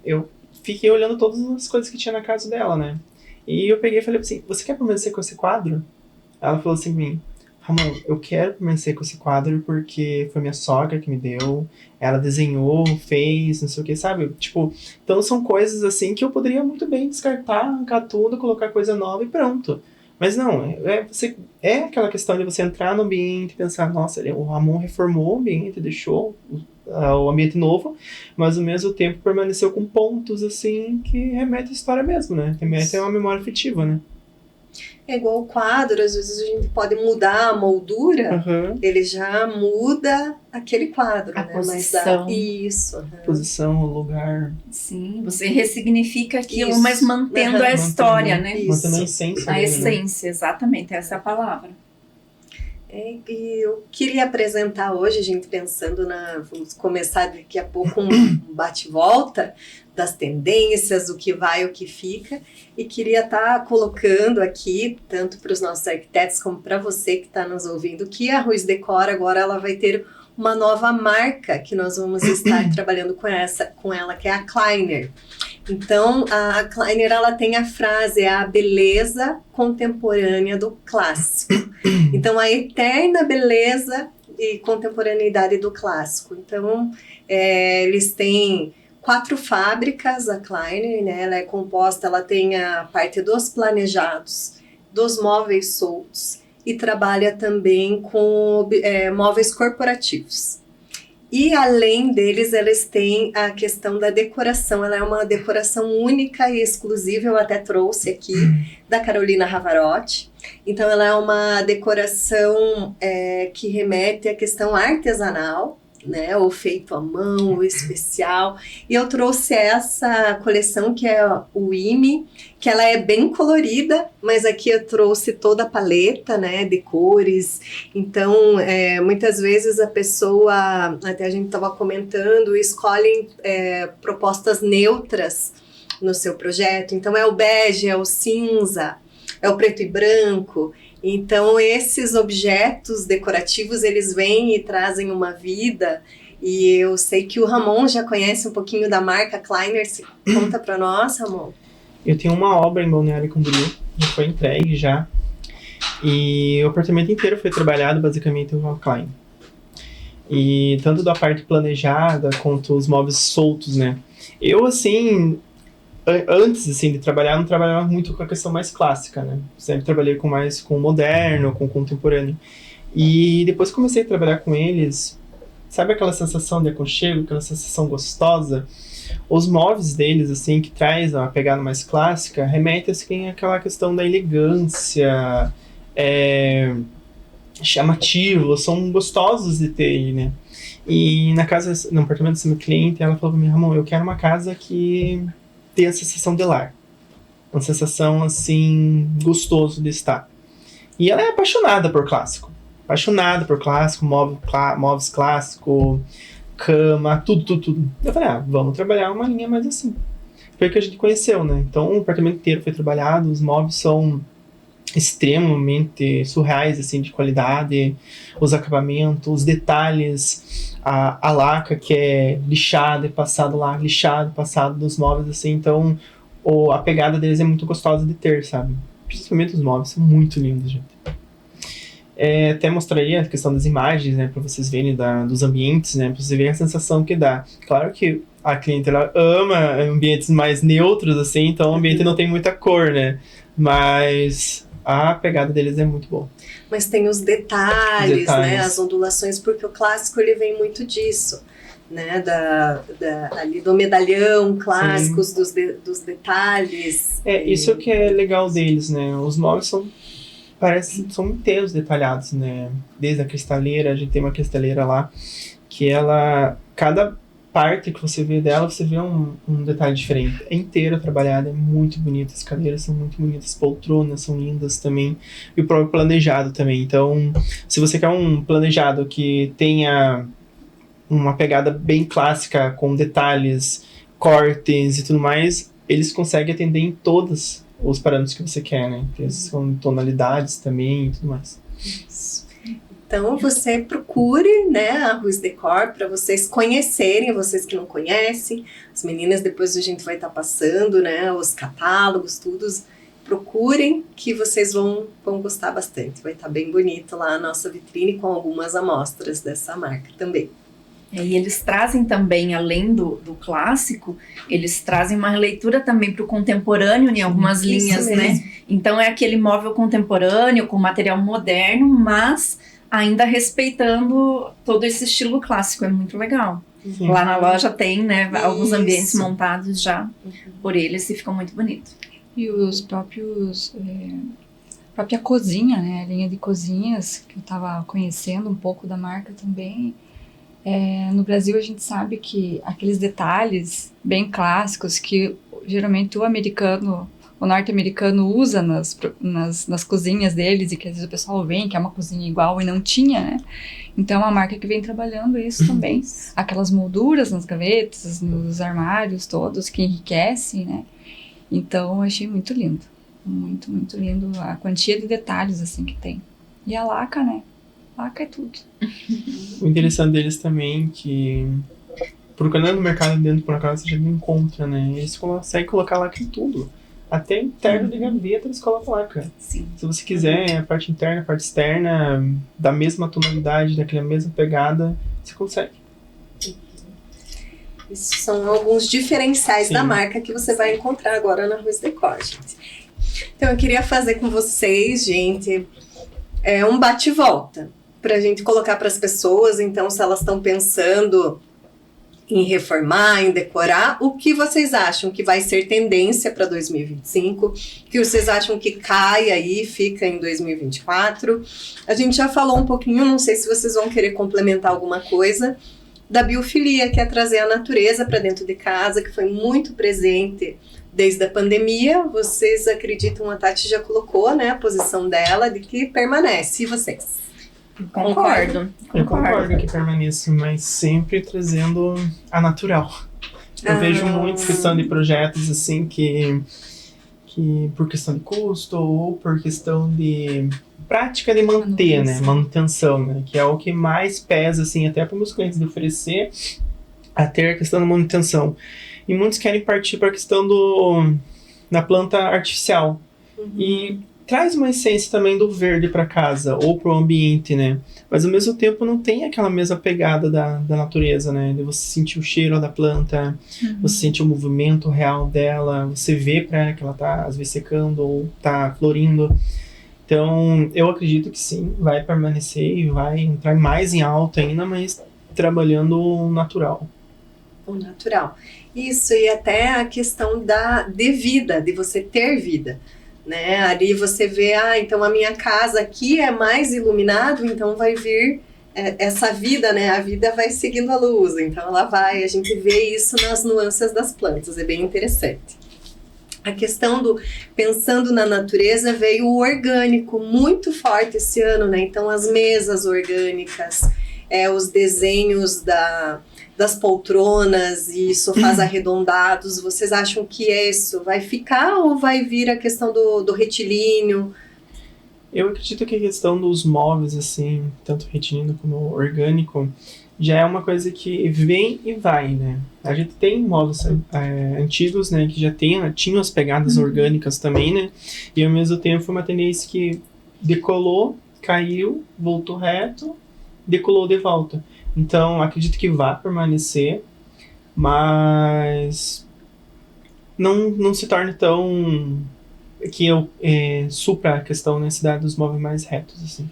eu fiquei olhando todas as coisas que tinha na casa dela, né? E eu peguei e falei assim, você quer permanecer com esse quadro? Ela falou assim pra mim, Ramon, eu quero permanecer com esse quadro porque foi minha sogra que me deu, ela desenhou, fez, não sei o que, sabe? Tipo, então são coisas assim que eu poderia muito bem descartar, arrancar tudo, colocar coisa nova e pronto. Mas não, é aquela questão de você entrar no ambiente e pensar, nossa, o Ramon reformou o ambiente, deixou o ambiente novo, mas ao mesmo tempo permaneceu com pontos assim que remete à história mesmo, né? Remete a uma memória afetiva, né? É igual o quadro, às vezes a gente pode mudar a moldura, ele já muda aquele quadro, a né? posição. Isso. Posição, o lugar. Sim, você ressignifica aquilo, mas mantendo a história, né? Mantendo a essência. A essência, exatamente, essa é a palavra. E eu queria apresentar hoje, a gente pensando vamos começar daqui a pouco um bate-volta das tendências, o que vai, o que fica, e queria estar colocando aqui, tanto para os nossos arquitetos como para você que está nos ouvindo, que a Ruiz Decor agora ela vai ter uma nova marca que nós vamos estar trabalhando com ela, que é a Kleiner. Então, a Kleiner, ela tem a frase, é a beleza contemporânea do clássico. Então, a eterna beleza e contemporaneidade do clássico. Então, eles têm 4 fábricas, a Kleiner, né? Ela é composta, ela tem a parte dos planejados, dos móveis soltos e trabalha também com móveis corporativos. E além deles, eles têm a questão da decoração. Ela é uma decoração única e exclusiva, eu até trouxe aqui, da Carolina Ravarotti. Então, ela é uma decoração que remete à questão artesanal, né, ou feito à mão, ou especial. E eu trouxe essa coleção que é o IME, que ela é bem colorida, mas aqui eu trouxe toda a paleta, né, de cores. Então, muitas vezes a pessoa, até a gente estava comentando, escolhem propostas neutras no seu projeto. Então, é o bege, é o cinza, é o preto e branco. Então, esses objetos decorativos, eles vêm e trazem uma vida, e eu sei que o Ramon já conhece um pouquinho da marca Kleiner. Conta para nós, Ramon. Eu tenho uma obra em Balneário Camboriú, já foi entregue já, e o apartamento inteiro foi trabalhado basicamente com a Kleiner. E tanto da parte planejada quanto os móveis soltos, né? Eu, assim, antes assim, de trabalhar, não trabalhava muito com a questão mais clássica, né? Sempre trabalhei mais com o moderno, com o contemporâneo. E depois que comecei a trabalhar com eles, sabe aquela sensação de aconchego, aquela sensação gostosa? Os móveis deles, assim, que traz uma pegada mais clássica, remete, assim, àquela questão da elegância, chamativos, são gostosos de ter, né? E no apartamento desse meu cliente, ela falou pra mim, Ramon, eu quero uma casa que tem a sensação de lar. Uma sensação, assim, gostoso de estar. E ela é apaixonada por clássico. Apaixonada por clássico, móveis clássicos, cama, tudo. Eu falei, vamos trabalhar uma linha mais assim. Foi que a gente conheceu, né? Então, o apartamento inteiro foi trabalhado, os móveis são extremamente surreais, assim, de qualidade, os acabamentos, os detalhes, a laca que é lixada e passado lá, lixado, passado dos móveis, assim, então a pegada deles é muito gostosa de ter, sabe? Principalmente os móveis, são muito lindos, gente. Até mostraria a questão das imagens, né, pra vocês verem dos ambientes, né, pra vocês verem a sensação que dá. Claro que a cliente, ela ama ambientes mais neutros, assim, então o ambiente não tem muita cor, né, mas a pegada deles é muito boa. Mas tem os detalhes, né, as ondulações, porque o clássico, ele vem muito disso, né, ali do medalhão clássico, dos detalhes. Isso que é legal deles, né, os móveis são inteiros detalhados, né, desde a cristaleira, a gente tem uma cristaleira lá, que cada parte que você vê dela, você vê um detalhe diferente. É inteira trabalhada, é muito bonita, as cadeiras são muito bonitas, as poltronas são lindas também, e o próprio planejado também. Então, se você quer um planejado que tenha uma pegada bem clássica, com detalhes, cortes e tudo mais, eles conseguem atender em todos os parâmetros que você quer, né? São tonalidades também e tudo mais. Isso. Então, você procure, né, a Ruiz Decor para vocês conhecerem, vocês que não conhecem. As meninas, depois a gente vai estar passando, né, os catálogos, tudo. Procurem que vocês vão gostar bastante. Vai estar bem bonito lá a nossa vitrine com algumas amostras dessa marca também. E eles trazem também, além do clássico, eles trazem uma leitura também para o contemporâneo em algumas linhas, né? Então é aquele móvel contemporâneo com material moderno, mas ainda respeitando todo esse estilo clássico, é muito legal. Sim. Lá na loja tem, né, alguns ambientes montados já por eles e ficam muito bonito. E os próprios, a própria cozinha, né, a linha de cozinhas, que eu estava conhecendo um pouco da marca também. No Brasil a gente sabe que aqueles detalhes bem clássicos que geralmente o norte-americano usa nas cozinhas deles, e que às vezes o pessoal vem que é uma cozinha igual e não tinha, né? Então é uma marca que vem trabalhando isso também. Aquelas molduras nas gavetas, nos armários todos, que enriquecem, né? Então eu achei muito lindo. Muito, muito lindo a quantia de detalhes assim que tem. E a laca, né? Laca é tudo. O interessante deles também é que procurando no mercado dentro por acaso você já encontra, né? Eles conseguem colocar lacre em tudo. Até interno de gaveta eles colocam lacre. Sim. Se você quiser a parte interna, a parte externa, da mesma tonalidade, daquela mesma pegada, você consegue. Isso são alguns diferenciais Sim. da marca que você vai encontrar agora na Rose Decor, gente. Então eu queria fazer com vocês, gente, um bate-volta pra gente colocar para as pessoas, então, se elas estão pensando em reformar, em decorar, o que vocês acham que vai ser tendência para 2025, que vocês acham que cai aí, fica em 2024. A gente já falou um pouquinho, não sei se vocês vão querer complementar alguma coisa, da biofilia, que é trazer a natureza para dentro de casa, que foi muito presente desde a pandemia. Vocês acreditam, a Tati já colocou, né, a posição dela de que permanece, e vocês? Concordo. Eu concordo que permaneça, mas sempre trazendo a natural. Eu vejo muito questão de projetos assim que por questão de custo ou por questão de prática de manter, né? Manutenção, né? Que é o que mais pesa, assim, até para meus clientes de oferecer a ter a questão da manutenção. E muitos querem partir para a questão da planta artificial. E traz uma essência também do verde para casa ou para o ambiente, né? Mas ao mesmo tempo não tem aquela mesma pegada da natureza, né? De você sentir o cheiro da planta, você sentir o movimento real dela, você vê para ela que ela tá às vezes secando ou tá florindo. Então, eu acredito que sim, vai permanecer e vai entrar mais em alta ainda, mas trabalhando o natural. O natural. Isso, e até a questão de vida, de você ter vida. Né? Ali você vê, então a minha casa aqui é mais iluminado, então vai vir essa vida, né? A vida vai seguindo a luz, então ela vai, a gente vê isso nas nuances das plantas, é bem interessante. A questão pensando na natureza, veio o orgânico muito forte esse ano, né? Então as mesas orgânicas, os desenhos das poltronas e sofás arredondados, vocês acham que isso vai ficar ou vai vir a questão do retilíneo? Eu acredito que a questão dos móveis, assim, tanto retilíneo como orgânico, já é uma coisa que vem e vai, né? A gente tem móveis antigos, né, que já tinham as pegadas orgânicas também, né? E ao mesmo tempo foi uma tendência que decolou, caiu, voltou reto, decolou de volta. Então, acredito que vai permanecer, mas não se torne tão que eu supra a questão da necessidade dos móveis mais retos, assim.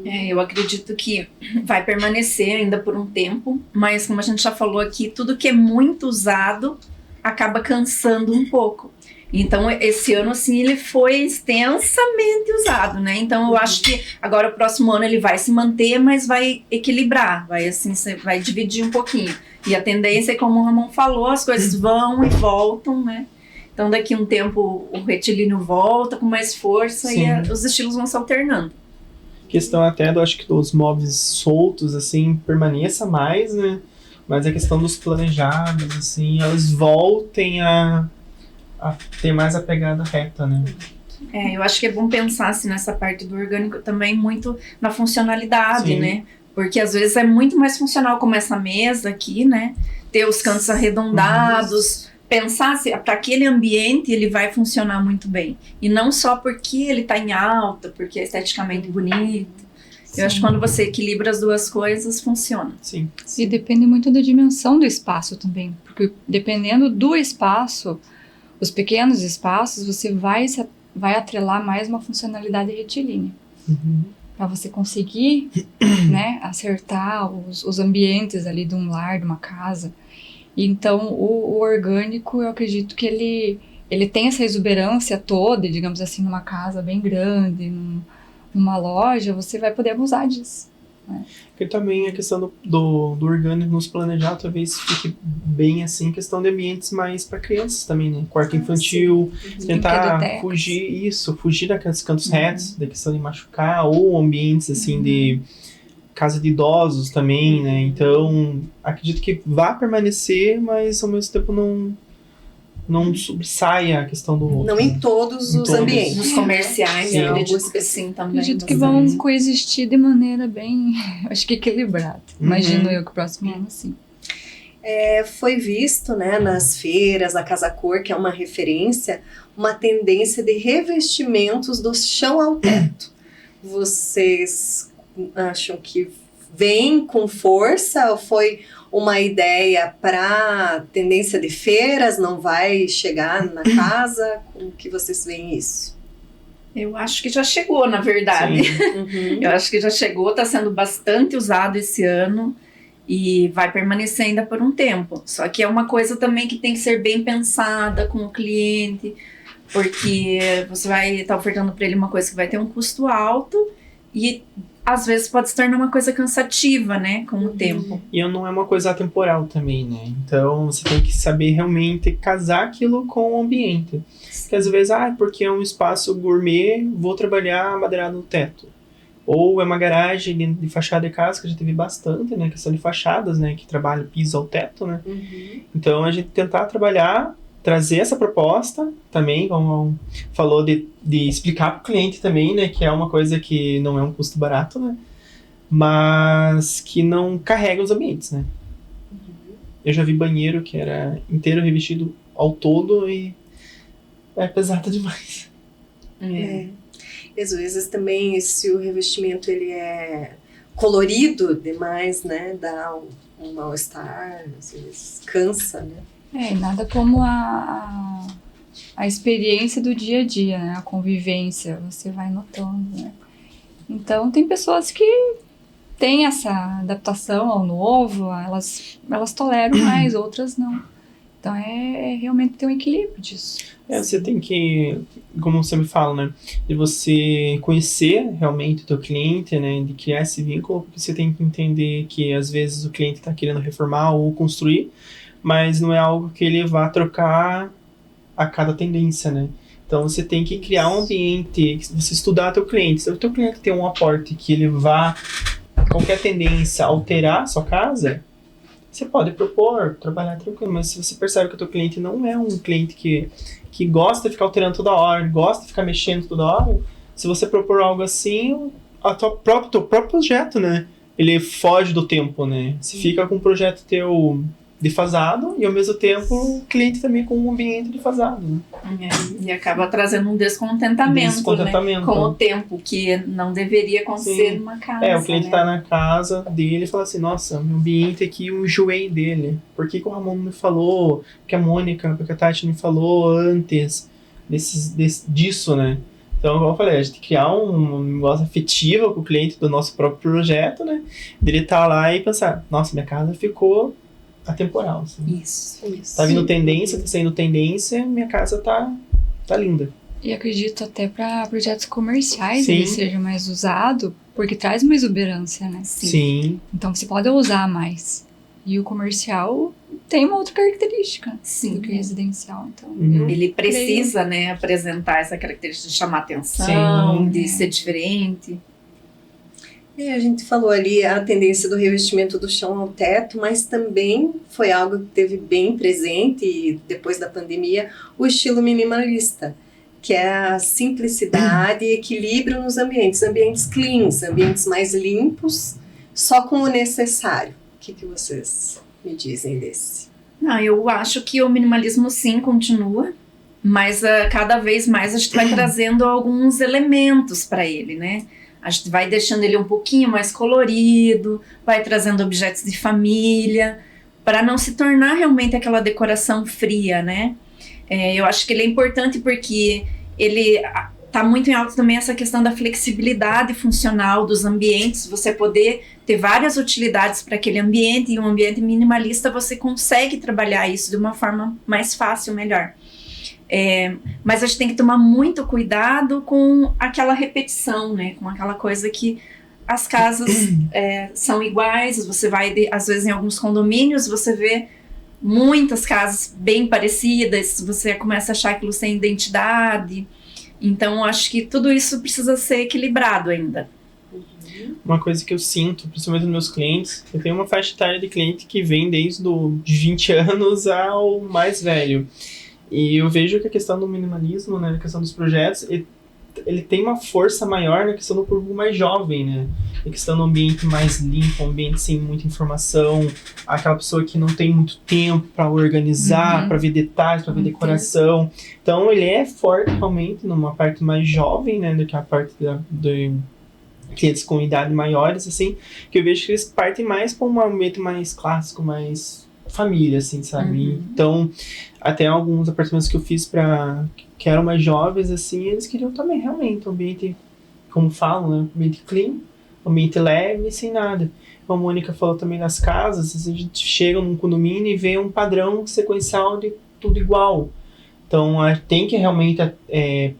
Eu acredito que vai permanecer ainda por um tempo, mas como a gente já falou aqui, tudo que é muito usado acaba cansando um pouco. Então, esse ano, assim, ele foi extensamente usado, né? Então, eu acho que agora o próximo ano ele vai se manter, mas vai equilibrar, vai, assim, vai dividir um pouquinho. E a tendência é, como o Ramon falou, as coisas vão e voltam, né? Então, daqui a um tempo, o retilíneo volta com mais força. Sim. E os estilos vão se alternando. Questão até, acho que dos móveis soltos, assim, permaneça mais, né? Mas a questão dos planejados, assim, elas voltem a ter mais a pegada reta, né? Eu acho que é bom pensar assim, nessa parte do orgânico também muito na funcionalidade, sim, né? Porque às vezes é muito mais funcional como essa mesa aqui, né? Ter os cantos arredondados, pensar se para aquele ambiente ele vai funcionar muito bem. E não só porque ele está em alta, porque é esteticamente bonito. Sim. Eu acho que quando você equilibra as duas coisas, funciona. Sim. E depende muito da dimensão do espaço também. Porque dependendo do espaço, os pequenos espaços, você vai atrelar mais uma funcionalidade retilínea. Para você conseguir, né, acertar os ambientes ali de um lar, de uma casa. Então, o orgânico, eu acredito que ele tem essa exuberância toda, digamos assim, numa casa bem grande, numa loja, você vai poder abusar disso. Né? Porque também a questão do orgânico nos planejar talvez fique bem assim, questão de ambientes mais para crianças também, né? Quarto infantil, tentar fugir daqueles cantos retos, da questão de machucar, ou ambientes assim de casa de idosos também, né? Então, acredito que vai permanecer, mas ao mesmo tempo não sobressaia a questão do outro. Não em todos os ambientes. Nos comerciais, sim, acredito que sim também. Acredito que vão coexistir de maneira bem, acho que equilibrada. Imagino eu que o próximo ano, sim. Foi visto, né, nas feiras, a Casa Cor, que é uma referência, uma tendência de revestimentos do chão ao teto. Vocês acham que vem com força ou foi uma ideia para tendência de feiras, não vai chegar na casa? Como que vocês veem isso? Eu acho que já chegou, na verdade. Uhum. Eu acho que já chegou, está sendo bastante usado esse ano e vai permanecer ainda por um tempo. Só que é uma coisa também que tem que ser bem pensada com o cliente, porque você vai estar ofertando para ele uma coisa que vai ter um custo alto e às vezes pode se tornar uma coisa cansativa, né, com o tempo. E não é uma coisa atemporal também, né? Então você tem que saber realmente casar aquilo com o ambiente. Porque às vezes, porque é um espaço gourmet, vou trabalhar madeirado no teto. Ou é uma garagem de fachada de casa, que a gente vê bastante, né? Questão de fachadas, né? Que trabalha piso ao teto, né? Uhum. Então a gente tentar trabalhar, trazer essa proposta também, como falou, de explicar para o cliente também, né? Que é uma coisa que não é um custo barato, né? Mas que não carrega os ambientes, né? Eu já vi banheiro que era inteiro revestido ao todo e é pesado demais. E às vezes também, se o revestimento ele é colorido demais, né? Dá um mal-estar, às vezes cansa, né? E nada como a experiência do dia a dia, né? A convivência, você vai notando, né? Então, tem pessoas que têm essa adaptação ao novo, elas toleram mais, outras não. Então, realmente ter um equilíbrio disso. Você tem que, como você me fala, né? De você conhecer realmente o teu cliente, né? De criar esse vínculo, porque você tem que entender que às vezes o cliente está querendo reformar ou construir, mas não é algo que ele vá trocar a cada tendência, né? Então você tem que criar um ambiente, você estudar teu cliente. Se o teu cliente tem um aporte que ele vá, qualquer tendência, alterar a sua casa, você pode propor, trabalhar tranquilo, mas se você percebe que o teu cliente não é um cliente que gosta de ficar alterando toda hora, gosta de ficar mexendo toda hora, se você propor algo assim, teu próprio projeto, né? Ele foge do tempo, né? Você fica com um projeto teu defasado e ao mesmo tempo o cliente também com um ambiente defasado, né? E acaba trazendo um descontentamento, né? Com o tempo, que não deveria acontecer numa casa. O cliente tá na casa dele e fala assim, nossa, meu ambiente aqui, eu enjoei dele. Por que o Ramon não me falou? Porque a Mônica, porque a Tati não me falou antes disso, né? Então, como eu falei, a gente criar um negócio afetivo com o cliente do nosso próprio projeto, né? Dele estar lá e pensar, nossa, minha casa ficou atemporal. Assim. Isso. Tá vindo tendência, tá saindo tendência, minha casa tá linda. E acredito até para projetos comerciais Sim. ele seja mais usado, porque traz uma exuberância, né? Sim. Então você pode usar mais. E o comercial tem uma outra característica do que o residencial. Então, ele precisa, né, apresentar essa característica de chamar atenção, de ser diferente. E a gente falou ali a tendência do revestimento do chão ao teto, mas também foi algo que teve bem presente, e depois da pandemia, o estilo minimalista, que é a simplicidade e equilíbrio nos ambientes cleans, ambientes mais limpos, só com o necessário. O que vocês me dizem desse? Eu acho que o minimalismo sim continua, mas cada vez mais a gente vai trazendo alguns elementos para ele, né? A gente vai deixando ele um pouquinho mais colorido, vai trazendo objetos de família, para não se tornar realmente aquela decoração fria, né? Eu acho que ele é importante porque ele tá muito em alta também essa questão da flexibilidade funcional dos ambientes, você poder ter várias utilidades para aquele ambiente, e um ambiente minimalista você consegue trabalhar isso de uma forma mais fácil, melhor. Mas a gente tem que tomar muito cuidado com aquela repetição, né? Com aquela coisa que as casas são iguais, você vai, às vezes em alguns condomínios, você vê muitas casas bem parecidas, você começa a achar aquilo sem identidade. Então, acho que tudo isso precisa ser equilibrado ainda. Uma coisa que eu sinto, principalmente nos meus clientes, eu tenho uma faixa etária de cliente que vem desde de 20 anos ao mais velho. E eu vejo que a questão do minimalismo, né, a questão dos projetos, ele tem uma força maior na questão do público mais jovem, né? Na questão do ambiente mais limpo, um ambiente sem muita informação, aquela pessoa que não tem muito tempo para organizar, para ver detalhes, para ver decoração. Então ele é forte realmente numa parte mais jovem, né, do que a parte de clientes com idade maiores, assim, que eu vejo que eles partem mais para um ambiente mais clássico, mais família, assim, sabe? Então, até alguns apartamentos que eu fiz que eram mais jovens, assim, eles queriam também realmente um ambiente, como falam, né, um ambiente clean, um ambiente leve, sem nada. A Mônica falou também das casas, a gente chega num condomínio e vê um padrão sequencial de tudo igual. Então, tem que realmente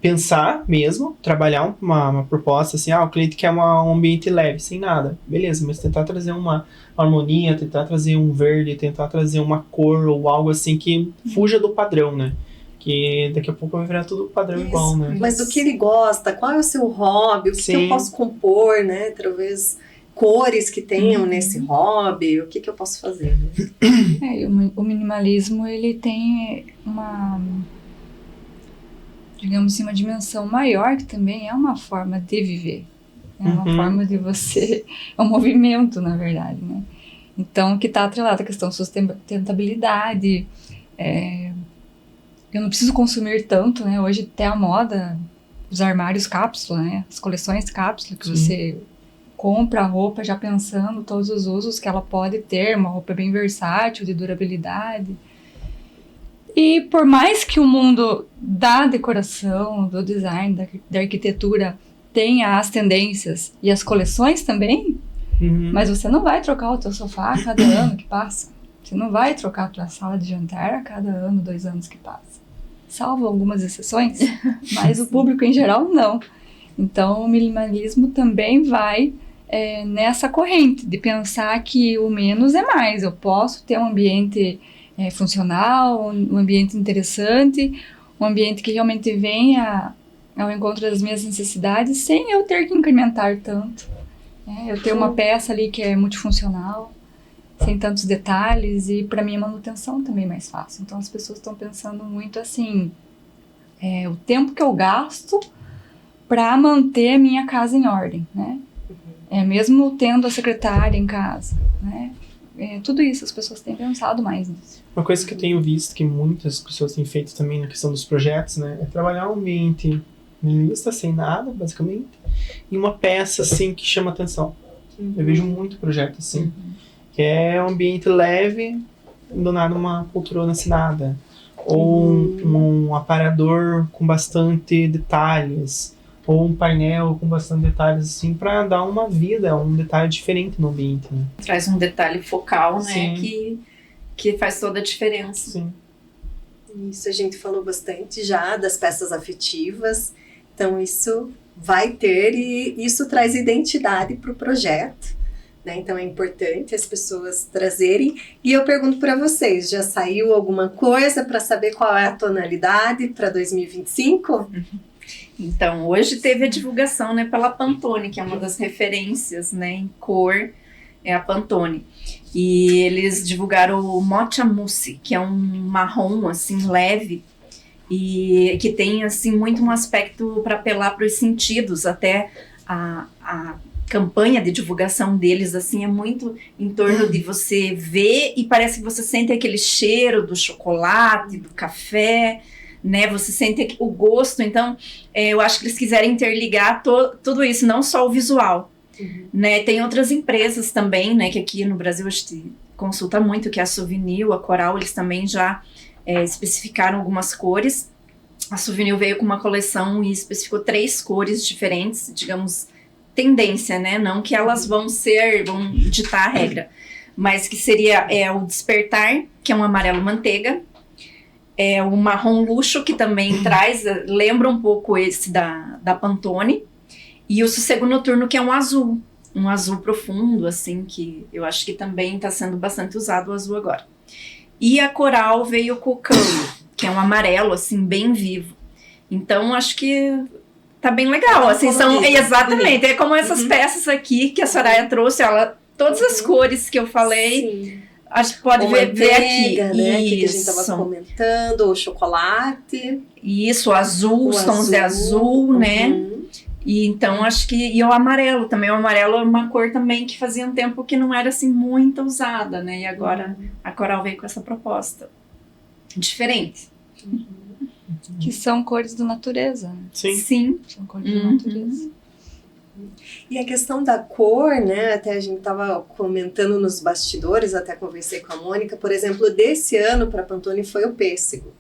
pensar mesmo, trabalhar uma proposta assim, o cliente quer um ambiente leve, sem nada. Beleza, mas tentar trazer uma harmonia, tentar trazer um verde, tentar trazer uma cor ou algo assim que fuja do padrão, né? Que daqui a pouco vai virar tudo padrão igual, né? Mas do que ele gosta, qual é o seu hobby, o que eu posso compor, né? Talvez cores que tenham nesse hobby, o que eu posso fazer? Né? O minimalismo, ele tem uma, digamos assim, uma dimensão maior, que também é uma forma de viver. É uma forma de você... É um movimento, na verdade, né? Então, que está atrelado à questão de sustentabilidade. Eu não preciso consumir tanto, né? Hoje tem a moda, os armários cápsula, né? As coleções cápsula, que você compra a roupa já pensando todos os usos que ela pode ter, uma roupa bem versátil, de durabilidade. E por mais que o mundo da decoração, do design, da arquitetura tenha as tendências e as coleções também, mas você não vai trocar o teu sofá a cada ano que passa. Você não vai trocar a tua sala de jantar a cada ano, 2 anos que passa. Salvo algumas exceções, mas o público em geral não. Então o minimalismo também vai nessa corrente de pensar que o menos é mais. Eu posso ter um ambiente funcional, um ambiente interessante, um ambiente que realmente venha ao encontro das minhas necessidades sem eu ter que incrementar tanto. Eu ter uma peça ali que é multifuncional, sem tantos detalhes, e para mim a manutenção também é mais fácil. Então as pessoas estão pensando muito assim, o tempo que eu gasto para manter a minha casa em ordem, né? Mesmo tendo a secretária em casa, né? Tudo isso, as pessoas têm pensado mais nisso. Uma coisa que eu tenho visto que muitas pessoas têm feito também na questão dos projetos, né? É trabalhar um ambiente minimalista, sem nada, basicamente, e uma peça, assim, que chama atenção. Eu vejo muito projeto assim, que é um ambiente leve, do nada uma poltrona assinada, ou um aparador com bastante detalhes, ou um painel com bastante detalhes, assim, para dar uma vida, um detalhe diferente no ambiente, né? Traz um detalhe focal, né, Sim. que faz toda a diferença. Sim. Isso a gente falou bastante já das peças afetivas, então isso vai ter, e isso traz identidade para o projeto, né? Então é importante as pessoas trazerem. E eu pergunto para vocês, já saiu alguma coisa para saber qual é a tonalidade para 2025? Então, hoje teve a divulgação, né, pela Pantone, que é uma das referências, né, em cor, é a Pantone. E eles divulgaram o Mocha Mousse, que é um marrom, assim, leve, e que tem, assim, muito um aspecto para apelar para os sentidos. Até a campanha de divulgação deles, assim, é muito em torno de você ver e parece que você sente aquele cheiro do chocolate, do café, né? Você sente o gosto. Então, eu acho que eles quiserem interligar tudo isso, não só o visual. Né? Tem outras empresas também, né, que aqui no Brasil a gente consulta muito, que é a Souvenir, a Coral, eles também já especificaram algumas cores. A Souvenir veio com uma coleção e especificou 3 cores diferentes, digamos, tendência, né? Não que elas vão ditar a regra, mas que seria o Despertar, que é um amarelo manteiga, o marrom luxo, que também lembra um pouco esse da Pantone, e o Sossego Noturno, que é um azul profundo, assim, que eu acho que também está sendo bastante usado o azul agora. E a Coral veio com o Curly, que é um amarelo, assim, bem vivo. Então, acho que tá bem legal, assim, exatamente, é como essas peças aqui que a Soraya trouxe, todas as cores que eu falei, Acho que pode Ou ver aqui. manteiga, né? Que a gente Isso. estava comentando, ou chocolate. Isso, o azul, os tons de azul, né? Uhum. E então acho que. E o amarelo também. O amarelo é uma cor também que fazia um tempo que não era assim muito usada, né? E agora a Coral veio com essa proposta. Diferente. Que são cores da natureza. Né? Sim. Sim. São cores da natureza. E a questão da cor, né? Até a gente estava comentando nos bastidores, até conversei com a Mônica, por exemplo, desse ano para Pantone foi o pêssego.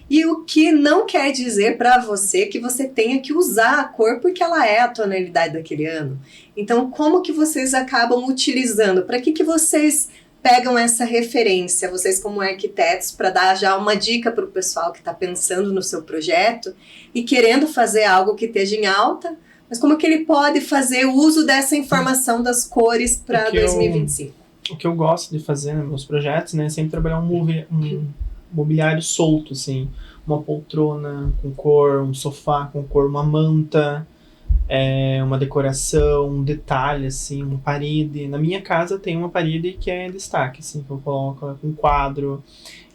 E o que não quer dizer para você que você tenha que usar a cor porque ela é a tonalidade daquele ano. Então, como que vocês acabam utilizando? Para que vocês pegam essa referência, vocês como arquitetos, para dar já uma dica para o pessoal que está pensando no seu projeto e querendo fazer algo que esteja em alta, mas como que ele pode fazer uso dessa informação das cores para 2025? O que eu gosto de fazer nos meus projetos, né, é sempre trabalhar um mobiliário solto, assim, uma poltrona com cor, um sofá com cor, uma manta, uma decoração, um detalhe, assim, uma parede. Na minha casa tem uma parede que é destaque, assim, que eu coloco com quadro.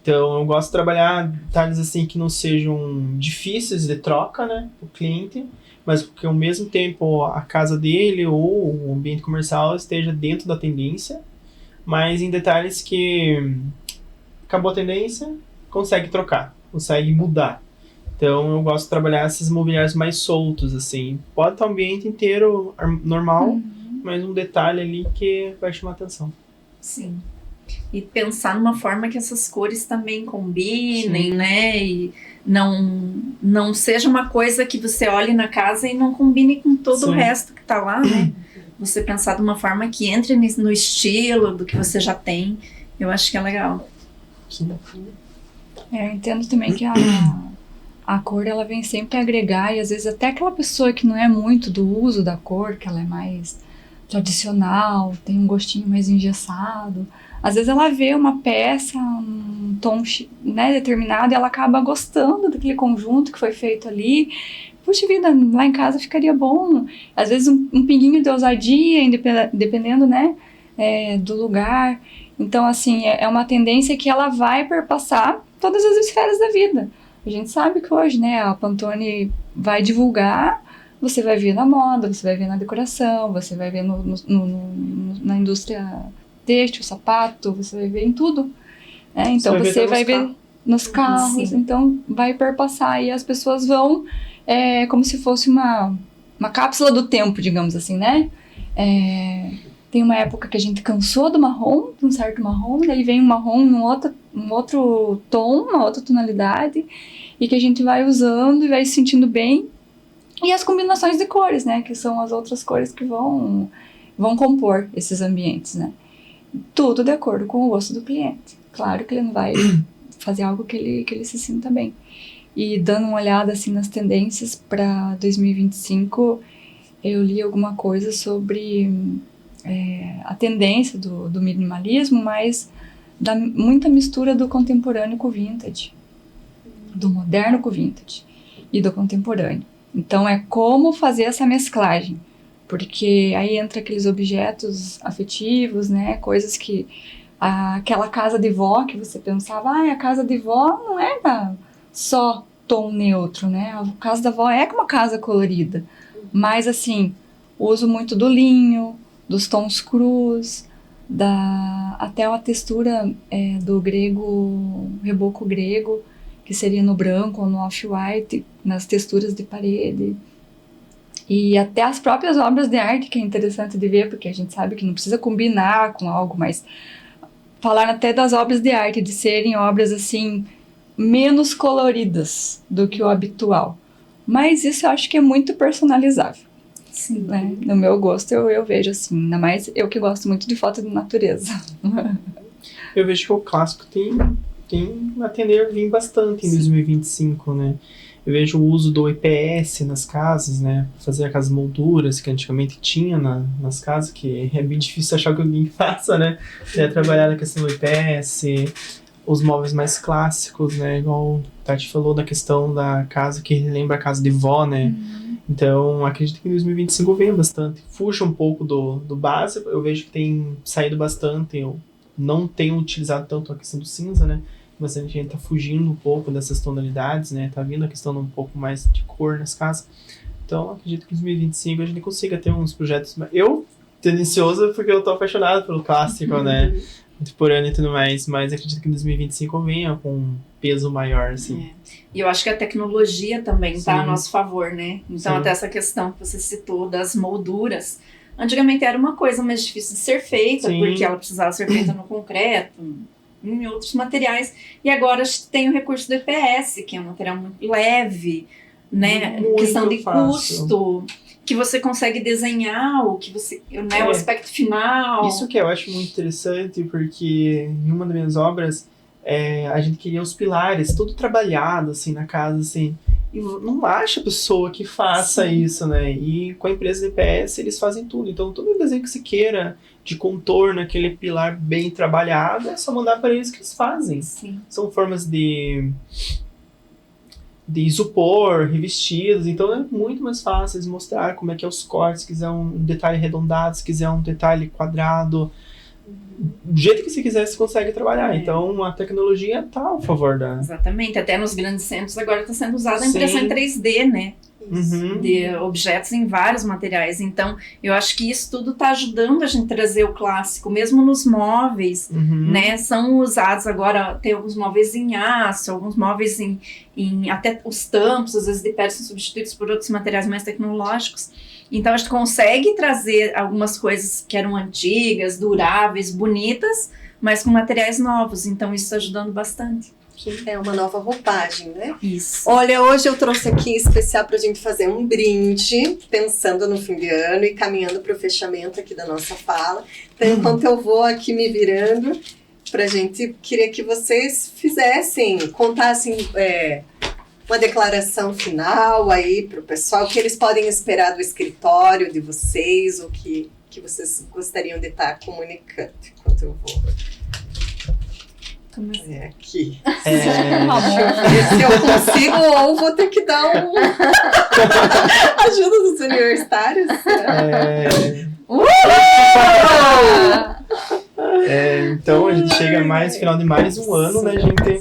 Então eu gosto de trabalhar detalhes assim que não sejam difíceis de troca, né, para o cliente, mas que ao mesmo tempo a casa dele ou o ambiente comercial esteja dentro da tendência, mas em detalhes que acabou a tendência, consegue trocar, consegue mudar. Então eu gosto de trabalhar esses mobiliários mais soltos, assim. Pode estar o ambiente inteiro normal, mas um detalhe ali que vai chamar atenção. Sim. E pensar numa forma que essas cores também combinem, né? E não seja uma coisa que você olhe na casa e não combine com todo o resto que tá lá, né? Você pensar de uma forma que entre no estilo do que você já tem, eu acho que é legal. Sim. Eu entendo também que a cor, ela vem sempre agregar, e às vezes até aquela pessoa que não é muito do uso da cor, que ela é mais tradicional, tem um gostinho mais engessado, às vezes ela vê uma peça, um tom, né, determinado, e ela acaba gostando daquele conjunto que foi feito ali. Puxa vida, lá em casa ficaria bom. Às vezes um pinguinho de ousadia, dependendo, né, do lugar. Então, assim, é uma tendência que ela vai perpassar todas as esferas da vida. A gente sabe que hoje, né, a Pantone vai divulgar, você vai ver na moda, você vai ver na decoração, você vai ver na indústria têxtil, sapato, você vai ver em tudo. Né? Então você vai ver nos carros, Sim. então vai perpassar e as pessoas vão como se fosse uma cápsula do tempo, digamos assim, né? Tem uma época que a gente cansou do marrom, de um certo marrom, daí vem um marrom num outro tom, uma outra tonalidade, e que a gente vai usando e vai se sentindo bem. E as combinações de cores, né? Que são as outras cores que vão compor esses ambientes, né? Tudo de acordo com o gosto do cliente. Claro que ele não vai fazer algo que ele se sinta bem. E dando uma olhada assim nas tendências para 2025, eu li alguma coisa sobre a tendência do minimalismo, mas muita mistura do contemporâneo com o vintage, do moderno com o vintage e do contemporâneo. Então é como fazer essa mesclagem, porque aí entra aqueles objetos afetivos, né, coisas que aquela casa de vó que você pensava, a casa de vó não era só tom neutro, né, a casa da vó é uma casa colorida, mas assim, uso muito do linho, dos tons crus, até a textura do grego, reboco grego, que seria no branco ou no off-white, nas texturas de parede. E até as próprias obras de arte, que é interessante de ver, porque a gente sabe que não precisa combinar com algo, mas falar até das obras de arte, de serem obras assim, menos coloridas do que o habitual. Mas isso eu acho que é muito personalizável. Sim. Né? No meu gosto, eu vejo assim, ainda mais eu que gosto muito de foto de natureza. Eu vejo que o clássico tem a tender a vir bastante em 2025, né? Eu vejo o uso do EPS nas casas, né? Fazer aquelas molduras que antigamente tinha nas casas, que é bem difícil achar que alguém faça, né? Trabalhar na questão do EPS, os móveis mais clássicos, né? Igual o Tati falou da questão da casa que lembra a casa de vó, né? Então, acredito que em 2025 venha bastante. Fuja um pouco do básico, eu vejo que tem saído bastante não tenho utilizado tanto a questão do cinza, né? Bastante gente tá fugindo um pouco dessas tonalidades, né? Tá vindo a questão de um pouco mais de cor nas casas. Então, acredito que em 2025 a gente consiga ter uns projetos... Eu, tendencioso, porque eu tô apaixonado pelo clássico, né? Contemporâneo e tudo mais, mas acredito que em 2025 venha com um peso maior, assim. E eu acho que a tecnologia também está a nosso favor, né? Então, Sim. até essa questão que você citou das molduras, antigamente era uma coisa mais difícil de ser feita, Sim. porque ela precisava ser feita no concreto, em outros materiais, e agora a gente tem o recurso do EPS, que é um material muito leve, né? Muito Questão de fácil. custo, que você consegue desenhar o que você, né, o aspecto final. Isso que eu acho muito interessante, porque em uma das minhas obras, a gente queria os pilares, tudo trabalhado, assim, na casa, assim, e não acha pessoa que faça isso, né? E com a empresa DPS, eles fazem tudo. Então, todo desenho que você queira, de contorno, aquele pilar bem trabalhado, é só mandar para eles que eles fazem. Sim. São formas de isopor, revestidos, então é muito mais fácil de mostrar como é que é os cortes, se quiser um detalhe arredondado, se quiser um detalhe quadrado, do jeito que você quiser você consegue trabalhar, então a tecnologia tá a favor da... Exatamente, até nos grandes centros agora está sendo usada a impressão Sim. em 3D, né? Uhum. De objetos em vários materiais. Então, eu acho que isso tudo está ajudando a gente trazer o clássico, mesmo nos móveis, Uhum. né? São usados agora, tem alguns móveis em aço, alguns móveis em até os tampos, às vezes de pedra são substituídos por outros materiais mais tecnológicos. Então, a gente consegue trazer algumas coisas que eram antigas, duráveis, bonitas, mas com materiais novos. Então, isso está ajudando bastante. É uma nova roupagem, né? Isso. Olha, hoje eu trouxe aqui em especial pra gente fazer um brinde, pensando no fim de ano e caminhando pro fechamento aqui da nossa fala. Então, enquanto eu vou aqui me virando pra gente, queria que vocês contassem uma declaração final aí pro pessoal, o que eles podem esperar do escritório de vocês, o que vocês gostariam de estar comunicando enquanto eu vou. Aqui. Deixa eu ver se eu consigo ou vou ter que dar ajuda dos universitários. Então a gente chega mais final de mais um ano, né, gente?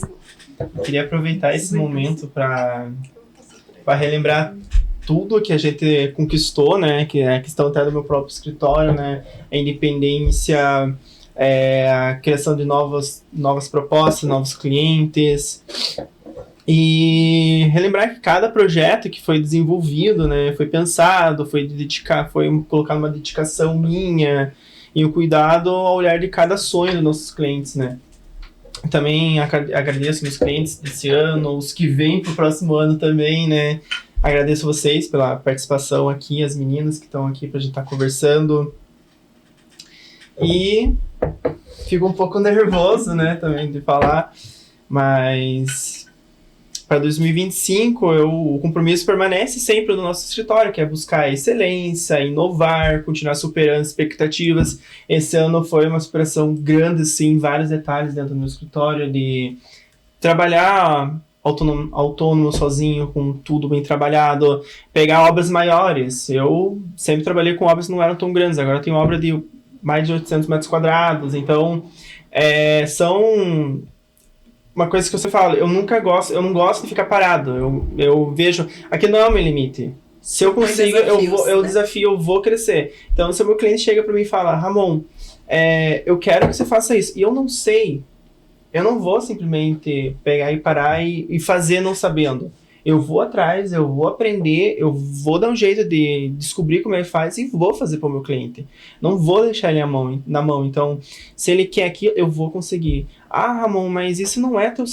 Eu queria aproveitar esse momento para relembrar tudo que a gente conquistou, né? Que é a questão até do meu próprio escritório, né? A independência, a criação de novas propostas, novos clientes. E relembrar que cada projeto que foi desenvolvido, né? Foi pensado, foi colocado uma dedicação minha e o cuidado ao olhar de cada sonho dos nossos clientes, né? Também agradeço meus clientes desse ano, os que vêm pro próximo ano também, né? Agradeço vocês pela participação aqui, as meninas que estão aqui pra gente estar conversando. E fico um pouco nervoso, né, também de falar, mas para 2025 o compromisso permanece sempre no nosso escritório, que é buscar excelência, inovar, continuar superando expectativas. Esse ano foi uma superação grande, sim, vários detalhes dentro do meu escritório, de trabalhar autônomo, sozinho, com tudo bem trabalhado, pegar obras maiores. Eu sempre trabalhei com obras que não eram tão grandes, agora eu tenho obra de mais de 800 metros quadrados, então são uma coisa que você fala, eu não gosto de ficar parado, eu vejo, aqui não é o meu limite, se eu consigo, eu vou crescer. Então se o meu cliente chega para mim e fala, Ramon, eu quero que você faça isso, e eu não sei, eu não vou simplesmente pegar e parar e fazer não sabendo. Eu vou atrás, eu vou aprender, eu vou dar um jeito de descobrir como ele faz e vou fazer para o meu cliente. Não vou deixar ele na mão. Então, se ele quer aquilo, eu vou conseguir. Ah, Ramon, mas isso não é teu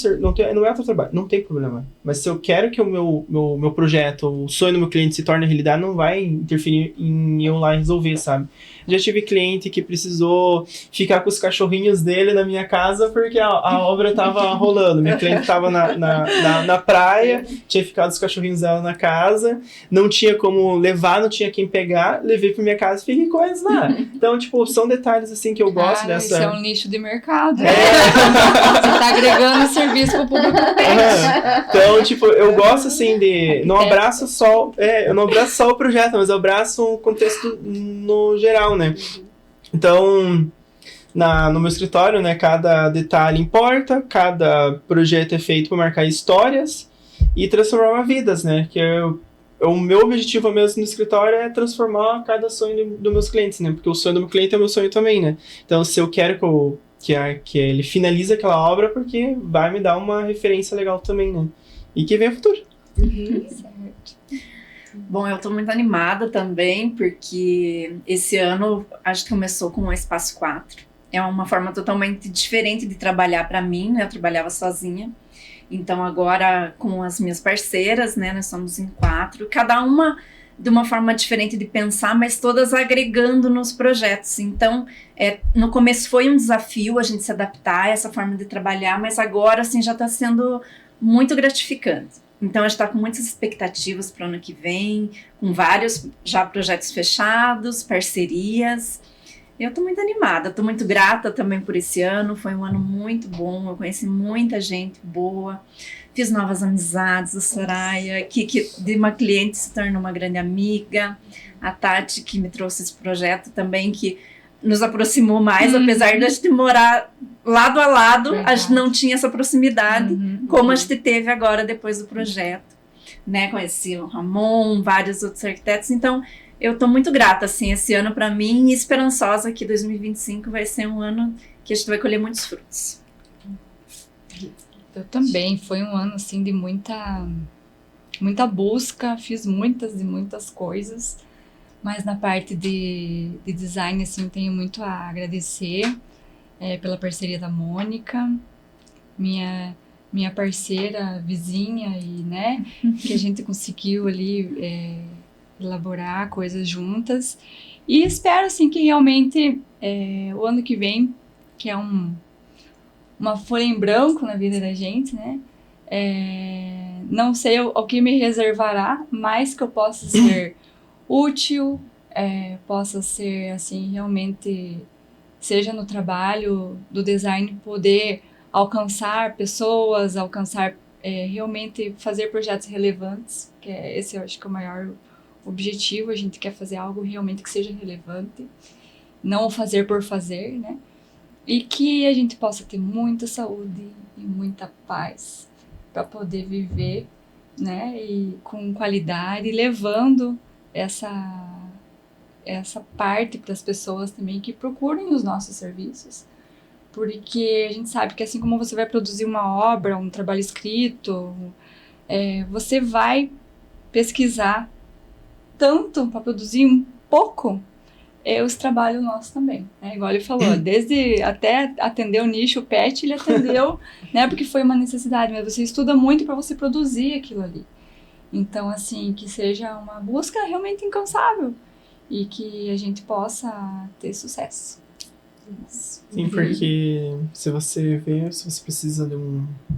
trabalho. Não tem problema. Mas se eu quero que o meu projeto, o sonho do meu cliente se torne realidade, não vai interferir em eu lá resolver, sabe? Já tive cliente que precisou ficar com os cachorrinhos dele na minha casa porque a obra tava rolando. Minha cliente tava na praia, tinha ficado os cachorrinhos dela na casa, não tinha como levar, não tinha quem pegar, levei pra minha casa e fiquei com eles lá. Então, tipo, são detalhes assim que eu gosto dessa... Isso é um nicho de mercado. Você tá agregando serviço pro público pet. Então, tipo, eu gosto assim de... Não abraço só o projeto, mas eu abraço o contexto no geral, né? Então, no meu escritório, né, cada detalhe importa, cada projeto é feito para marcar histórias e transformar vidas, né, o meu objetivo mesmo no escritório é transformar cada sonho dos meus clientes, né, porque o sonho do meu cliente é meu sonho também, né, então se eu quero que ele finalize aquela obra, porque vai me dar uma referência legal também, né, e que venha o futuro. Certo. Bom, eu tô muito animada também, porque esse ano a gente começou com o Espaço 4. É uma forma totalmente diferente de trabalhar para mim, né? Eu trabalhava sozinha. Então agora com as minhas parceiras, né? Nós somos em 4, cada uma de uma forma diferente de pensar, mas todas agregando nos projetos. Então, no começo foi um desafio a gente se adaptar a essa forma de trabalhar, mas agora, assim, já está sendo muito gratificante. Então, a gente está com muitas expectativas para o ano que vem, com vários já projetos fechados, parcerias. Eu estou muito animada, estou muito grata também por esse ano, foi um ano muito bom, eu conheci muita gente boa, fiz novas amizades, a Soraya, que de uma cliente se tornou uma grande amiga, a Tati, que me trouxe esse projeto também, que nos aproximou mais, apesar de a gente morar lado a lado, a gente não tinha essa proximidade, como a gente teve agora depois do projeto, né? Conheci o Ramon, vários outros arquitetos, então eu estou muito grata, assim, esse ano para mim, e esperançosa que 2025 vai ser um ano que a gente vai colher muitos frutos. Eu também, foi um ano, assim, de muita busca, fiz muitas e muitas coisas, mas na parte de design, assim, tenho muito a agradecer pela parceria da Mônica, minha parceira, vizinha, e, né, que a gente conseguiu ali elaborar coisas juntas, e espero, assim, que realmente o ano que vem, que é uma folha em branco na vida da gente, né, não sei o que me reservará, mas que eu possa ser útil, possa ser, assim, realmente, seja no trabalho do design, poder alcançar pessoas, realmente fazer projetos relevantes, que esse eu acho que é o maior objetivo, a gente quer fazer algo realmente que seja relevante, não fazer por fazer, né? E que a gente possa ter muita saúde e muita paz para poder viver, né? E com qualidade, levando essa parte para as pessoas também que procurem os nossos serviços, porque a gente sabe que assim como você vai produzir uma obra, um trabalho escrito, você vai pesquisar tanto para produzir um pouco os trabalhos nossos também, né? Igual ele falou, desde até atender o nicho pet, ele atendeu, né? Porque foi uma necessidade, mas você estuda muito para você produzir aquilo ali. Então, assim, que seja uma busca realmente incansável e que a gente possa ter sucesso. Sim, porque se você precisa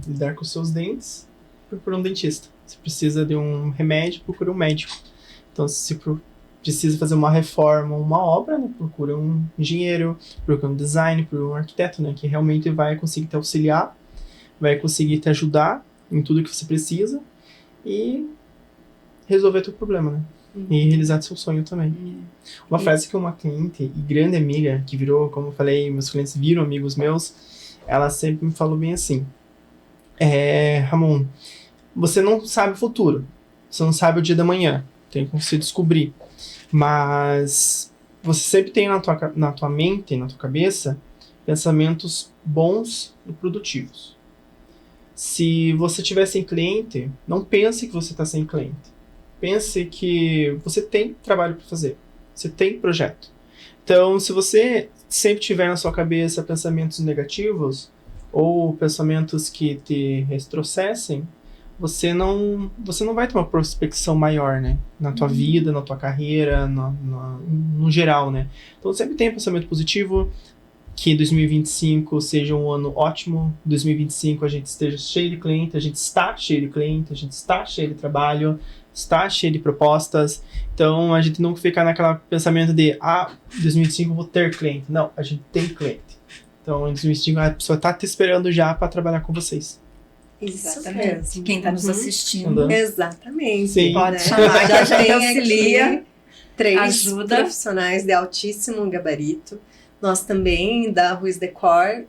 lidar com os seus dentes, procura um dentista. Se precisa de um remédio, procura um médico. Então, se precisa fazer uma reforma, uma obra, né, procura um engenheiro, procura um design, procura um arquiteto, né, que realmente vai conseguir te auxiliar, vai conseguir te ajudar em tudo que você precisa e resolver teu problema, né? E realizar seu sonho também. Uma frase que uma cliente e grande amiga, que virou, como eu falei, meus clientes viram amigos meus, ela sempre me falou bem assim, Ramon, você não sabe o futuro, você não sabe o dia da manhã, tem como você descobrir, mas você sempre tem na tua mente, na tua cabeça, pensamentos bons e produtivos. Se você tiver sem cliente, não pense que você está sem cliente. Pense que você tem trabalho para fazer, você tem projeto. Então, se você sempre tiver na sua cabeça pensamentos negativos ou pensamentos que te retrocessem, você não vai ter uma prospecção maior, né? Na tua vida, na tua carreira, no geral, né? Então, sempre tenha pensamento positivo, que 2025 seja um ano ótimo, 2025 a gente esteja cheio de cliente, a gente está cheio de cliente, a gente está cheio de trabalho, está cheio de propostas. Então, a gente não fica naquele pensamento de 2025 eu vou ter cliente. Não, a gente tem cliente. Então, em 2025 a pessoa está te esperando já para trabalhar com vocês. Exatamente. Quem está nos assistindo. Exatamente. Sim. Pode chamar, já tem auxilia. aqui 3 ajuda. profissionais de altíssimo gabarito Nós também, da Ruiz Decor,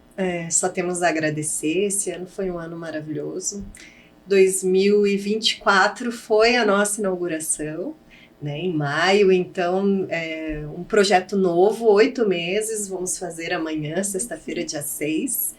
só temos a agradecer. Esse ano foi um ano maravilhoso. 2024 foi a nossa inauguração, né, em maio. Então, um projeto novo, 8 meses, vamos fazer amanhã, sexta-feira, dia 6.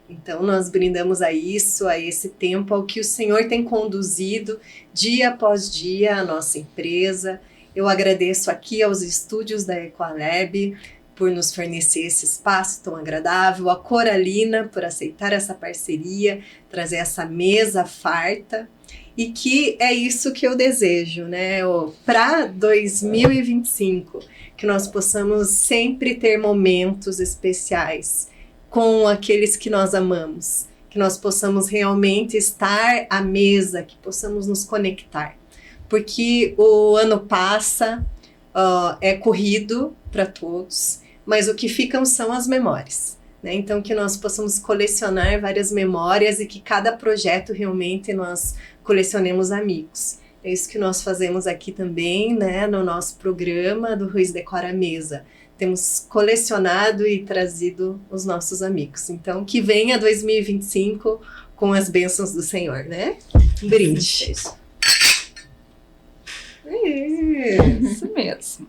Então, nós brindamos a isso, a esse tempo, ao que o Senhor tem conduzido dia após dia a nossa empresa. Eu agradeço aqui aos estúdios da Equalab por nos fornecer esse espaço tão agradável, a Coralina por aceitar essa parceria, trazer essa mesa farta, e que é isso que eu desejo, né? Para 2025, que nós possamos sempre ter momentos especiais com aqueles que nós amamos, que nós possamos realmente estar à mesa, que possamos nos conectar, porque o ano passa, é corrido para todos, mas o que ficam são as memórias, né? Então, que nós possamos colecionar várias memórias e que cada projeto realmente nós colecionemos amigos. É isso que nós fazemos aqui também, né, no nosso programa do Ruiz Decora Mesa. Temos colecionado e trazido os nossos amigos. Então, que venha 2025 com as bênçãos do Senhor, né? Um brinde. Isso mesmo.